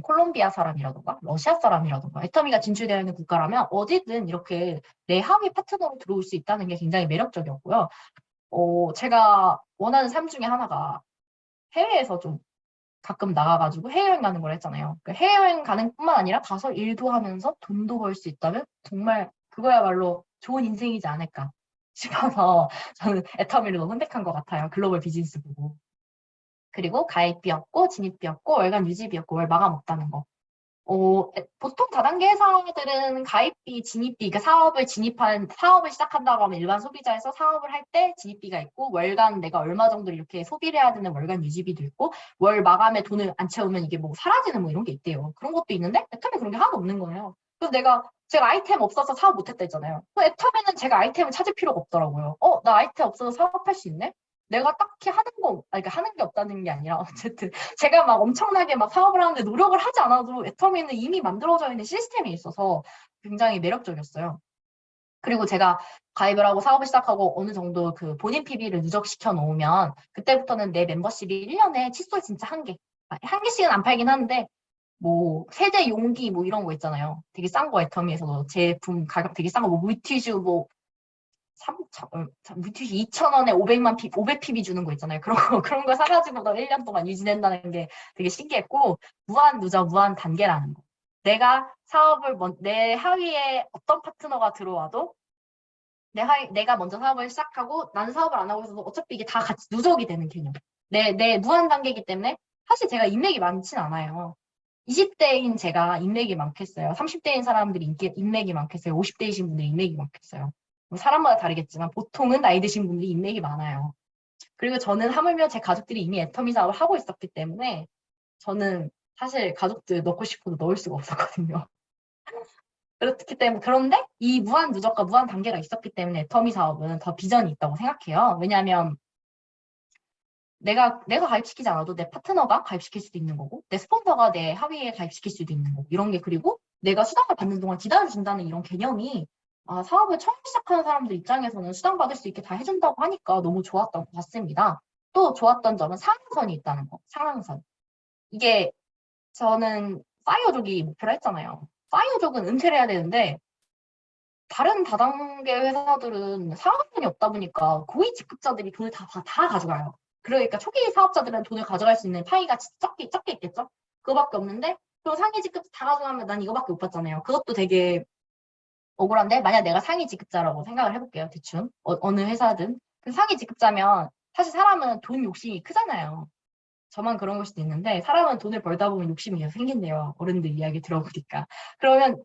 S2: 콜롬비아 사람이라던가 러시아 사람이라던가 애터미가 진출되어 있는 국가라면 어디든 이렇게 내 하위 파트너로 들어올 수 있다는 게 굉장히 매력적이었고요. 제가 원하는 삶 중에 하나가 해외에서 좀 가끔 나가가지고 해외여행 가는 걸 했잖아요. 그러니까 해외여행 가는 뿐만 아니라 가서 일도 하면서 돈도 벌 수 있다면 정말 그거야말로 좋은 인생이지 않을까 싶어서 저는 애터미를 너무 선택한 것 같아요. 글로벌 비즈니스 보고. 그리고 가입비 없고 진입비 없고 월간 유지비 없고 월 마감 없다는 거. 보통 다단계 회사들은 가입비, 진입비, 그러니까 사업을 시작한다고 하면 일반 소비자에서 사업을 할 때 진입비가 있고, 월간 내가 얼마 정도 이렇게 소비를 해야 되는 월간 유지비도 있고, 월 마감에 돈을 안 채우면 이게 뭐 사라지는 뭐 이런 게 있대요. 그런 것도 있는데, 애터미 그런 게 하나도 없는 거예요. 그래서 제가 아이템 없어서 사업 못했다 했잖아요. 애터미는 제가 아이템을 찾을 필요가 없더라고요. 나 아이템 없어서 사업할 수 있네? 내가 딱히 그러니까 하는 게 없다는 게 아니라, 어쨌든, 제가 막 엄청나게 막 사업을 하는데 노력을 하지 않아도 애터미는 이미 만들어져 있는 시스템이 있어서 굉장히 매력적이었어요. 그리고 제가 가입을 하고 사업을 시작하고 어느 정도 그 본인 PB를 누적시켜 놓으면 그때부터는 내 멤버십이 1년에 칫솔 진짜 한 개씩은 안 팔긴 하는데 뭐 세제 용기 뭐 이런 거 있잖아요. 되게 싼 거 애터미에서 제품 가격 되게 싼 거 뭐 물티슈 뭐 물티슈 2,000원에 500PB 주는 거 있잖아요. 그런 거 사가지고 1년 동안 유지된다는 게 되게 신기했고, 무한 누적, 무한 단계라는 거. 내가 내 하위에 어떤 파트너가 들어와도 내가 먼저 사업을 시작하고 나는 사업을 안 하고 있어도 어차피 이게 다 같이 누적이 되는 개념. 내 무한 단계이기 때문에 사실 제가 인맥이 많진 않아요. 20대인 제가 인맥이 많겠어요. 30대인 사람들이 인맥이 많겠어요. 50대이신 분들이 인맥이 많겠어요. 사람마다 다르겠지만 보통은 나이 드신 분들이 인맥이 많아요. 그리고 저는 하물며 제 가족들이 이미 애터미 사업을 하고 있었기 때문에 저는 사실 가족들 넣고 싶어도 넣을 수가 없었거든요. 그렇기 때문에 그런데 이 무한 누적과 무한 단계가 있었기 때문에 애터미 사업은 더 비전이 있다고 생각해요. 왜냐하면 내가 가입시키지 않아도 내 파트너가 가입시킬 수도 있는 거고 내 스폰서가 내 하위에 가입시킬 수도 있는 거고 이런 게 그리고 내가 수당을 받는 동안 기다려준다는 이런 개념이 사업을 처음 시작하는 사람들 입장에서는 수당받을 수 있게 다 해준다고 하니까 너무 좋았던 것 같습니다. 또 좋았던 점은 상한선이 있다는 거. 상한선. 이게 저는 파이어족이 목표로 했잖아요. 사이오족은 은퇴를 해야 되는데 다른 다단계 회사들은 사업권이 없다 보니까 고위 직급자들이 돈을 다 가져가요. 그러니까 초기 사업자들은 돈을 가져갈 수 있는 파이가 적게 있겠죠? 그거밖에 없는데 또 상위 직급 다 가져가면 난 이거밖에 못 받잖아요. 그것도 되게 억울한데 만약 내가 상위 직급자라고 생각을 해볼게요. 대충 어느 회사든 상위 직급자면 사실 사람은 돈 욕심이 크잖아요. 저만 그런 걸 수도 있는데 사람은 돈을 벌다 보면 욕심이 계속 생긴대요. 어른들 이야기 들어보니까. 그러면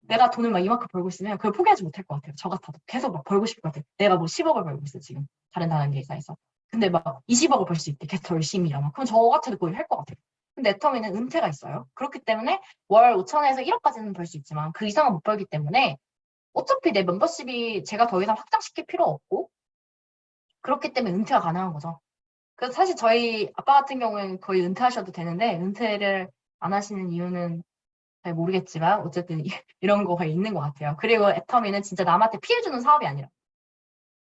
S2: 내가 돈을 막 이만큼 벌고 있으면 그걸 포기하지 못할 것 같아요. 저 같아도 계속 막 벌고 싶을 것 같아요. 내가 뭐 10억을 벌고 있어 지금 다른 다단계 회사에서. 근데 막 20억을 벌 수 있대. 계속 더 열심히 일하면. 그럼 저 같아도 거의 할 것 같아요. 근데 애터미는 은퇴가 있어요. 그렇기 때문에 월 5천에서 1억까지는 벌 수 있지만 그 이상은 못 벌기 때문에 어차피 내 멤버십이 제가 더 이상 확장시킬 필요 없고 그렇기 때문에 은퇴가 가능한 거죠. 그래서 사실 저희 아빠 같은 경우에는 거의 은퇴하셔도 되는데 은퇴를 안 하시는 이유는 잘 모르겠지만 어쨌든 이런 거가 있는 것 같아요. 그리고 애터미는 진짜 남한테 피해 주는 사업이 아니라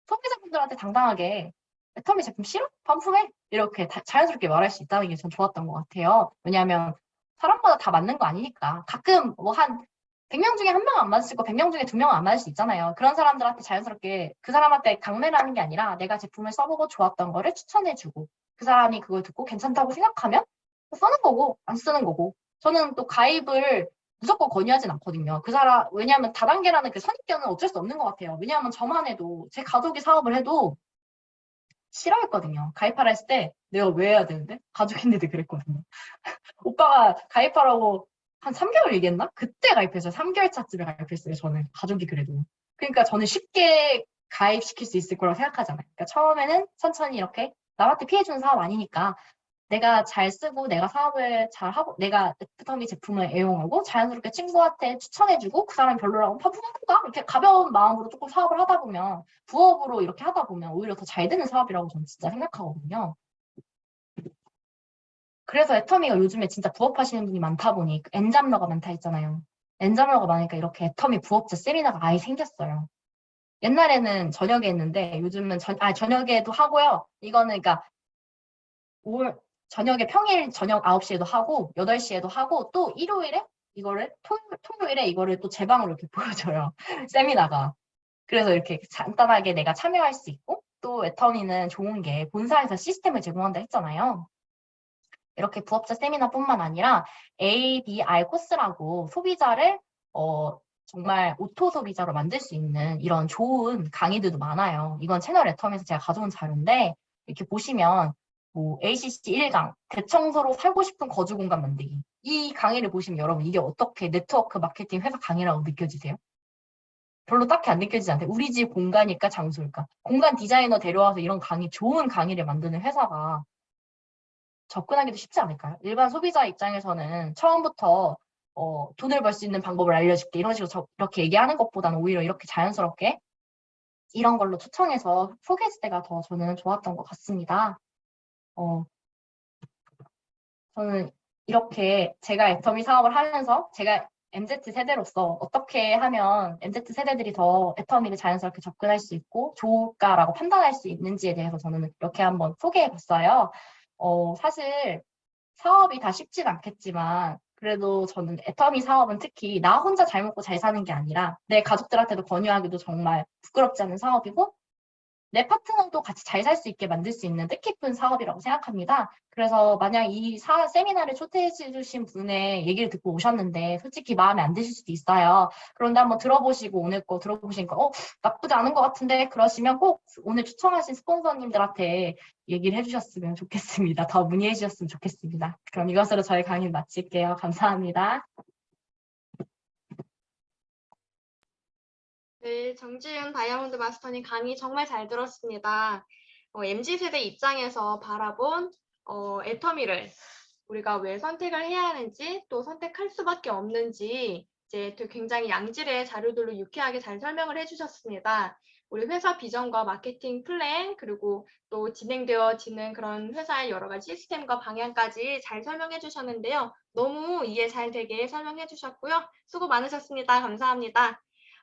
S2: 소비자분들한테 당당하게 애터미 제품 싫어? 반품해? 이렇게 자연스럽게 말할 수 있다는 게 전 좋았던 것 같아요. 왜냐하면 사람마다 다 맞는 거 아니니까. 가끔 뭐 한 100명 중에 한 명 안 맞을 수 있고 100명 중에 2명 안 맞을 수 있잖아요. 그런 사람들한테 자연스럽게 그 사람한테 강매를 하는 게 아니라 내가 제품을 써보고 좋았던 거를 추천해주고 그 사람이 그걸 듣고 괜찮다고 생각하면 쓰는 거고 안 쓰는 거고. 저는 또 가입을 무조건 권유하진 않거든요. 그 사람, 왜냐하면 다단계라는 그 선입견은 어쩔 수 없는 것 같아요. 왜냐하면 저만 해도 제 가족이 사업을 해도 싫어했거든요. 가입하라 했을 때 내가 왜 해야 되는데? 가족인데도 그랬거든요. 오빠가 가입하라고 한 3개월 얘기했나? 그때 가입했어요. 3개월 차쯤에 가입했어요. 저는 가족이 그래도. 그러니까 저는 쉽게 가입시킬 수 있을 거라고 생각하잖아요. 그러니까 처음에는 천천히 이렇게 남한테 피해주는 사업 아니니까 내가 잘 쓰고 내가 사업을 잘 하고 내가 애터미 제품을 애용하고 자연스럽게 친구한테 추천해주고 그 사람이 별로라고 파품해볼까? 이렇게 가벼운 마음으로 조금 사업을 하다 보면 부업으로 이렇게 하다 보면 오히려 더 잘 되는 사업이라고 저는 진짜 생각하거든요. 그래서 애터미가 요즘에 진짜 부업하시는 분이 많다 보니 엔잡러가 많다 했잖아요. 엔잡러가 많으니까 이렇게 애터미 부업자 세미나가 아예 생겼어요. 옛날에는 저녁에 했는데 요즘은 저녁에도 하고요. 이거는 그러니까 저녁에 평일 저녁 9시에도 하고 8시에도 하고 또 일요일에 이거를 토요일에 이거를 또 제 방으로 이렇게 보여줘요. 세미나가. 그래서 이렇게 간단하게 내가 참여할 수 있고 또 애터미는 좋은 게 본사에서 시스템을 제공한다 했잖아요. 이렇게 부업자 세미나뿐만 아니라 ABR 코스라고 소비자를 정말 오토 소비자로 만들 수 있는 이런 좋은 강의들도 많아요. 이건 채널 애터미에서 제가 가져온 자료인데 이렇게 보시면 뭐 ACC 1강, 대청소로 살고 싶은 거주 공간 만들기. 이 강의를 보시면 여러분 이게 어떻게 네트워크 마케팅 회사 강의라고 느껴지세요? 별로 딱히 안 느껴지지 않아요. 우리 집 공간일까 장소일까? 공간 디자이너 데려와서 이런 좋은 강의를 만드는 회사가 접근하기도 쉽지 않을까요? 일반 소비자 입장에서는 처음부터 돈을 벌 수 있는 방법을 알려줄게 이런 식으로 이렇게 얘기하는 것보다는 오히려 이렇게 자연스럽게 이런 걸로 초청해서 소개했을 때가 더 저는 좋았던 것 같습니다. 저는 이렇게 제가 애터미 사업을 하면서 제가 MZ세대로서 어떻게 하면 MZ세대들이 더 애터미를 자연스럽게 접근할 수 있고 좋을까라고 판단할 수 있는지에 대해서 저는 이렇게 한번 소개해봤어요. 사실 사업이 다 쉽진 않겠지만 그래도 저는 애터미 사업은 특히 나 혼자 잘 먹고 잘 사는 게 아니라 내 가족들한테도 권유하기도 정말 부끄럽지 않은 사업이고 내 파트너도 같이 잘 살 수 있게 만들 수 있는 뜻깊은 사업이라고 생각합니다. 그래서 만약 이 세미나를 초대해 주신 분의 얘기를 듣고 오셨는데 솔직히 마음에 안 드실 수도 있어요. 그런데 한번 들어보시고 오늘 거 들어보시니까 나쁘지 않은 것 같은데 그러시면 꼭 오늘 추천하신 스폰서님들한테 얘기를 해주셨으면 좋겠습니다. 더 문의해 주셨으면 좋겠습니다. 그럼 이것으로 저희 강의 마칠게요. 감사합니다.
S1: 네, 정지윤 다이아몬드 마스터님 강의 정말 잘 들었습니다. MZ세대 입장에서 바라본 애터미를 우리가 왜 선택을 해야 하는지 또 선택할 수밖에 없는지 이제 또 굉장히 양질의 자료들로 유쾌하게 잘 설명을 해주셨습니다. 우리 회사 비전과 마케팅 플랜 그리고 또 진행되어지는 그런 회사의 여러 가지 시스템과 방향까지 잘 설명해 주셨는데요. 너무 이해 잘 되게 설명해 주셨고요. 수고 많으셨습니다. 감사합니다.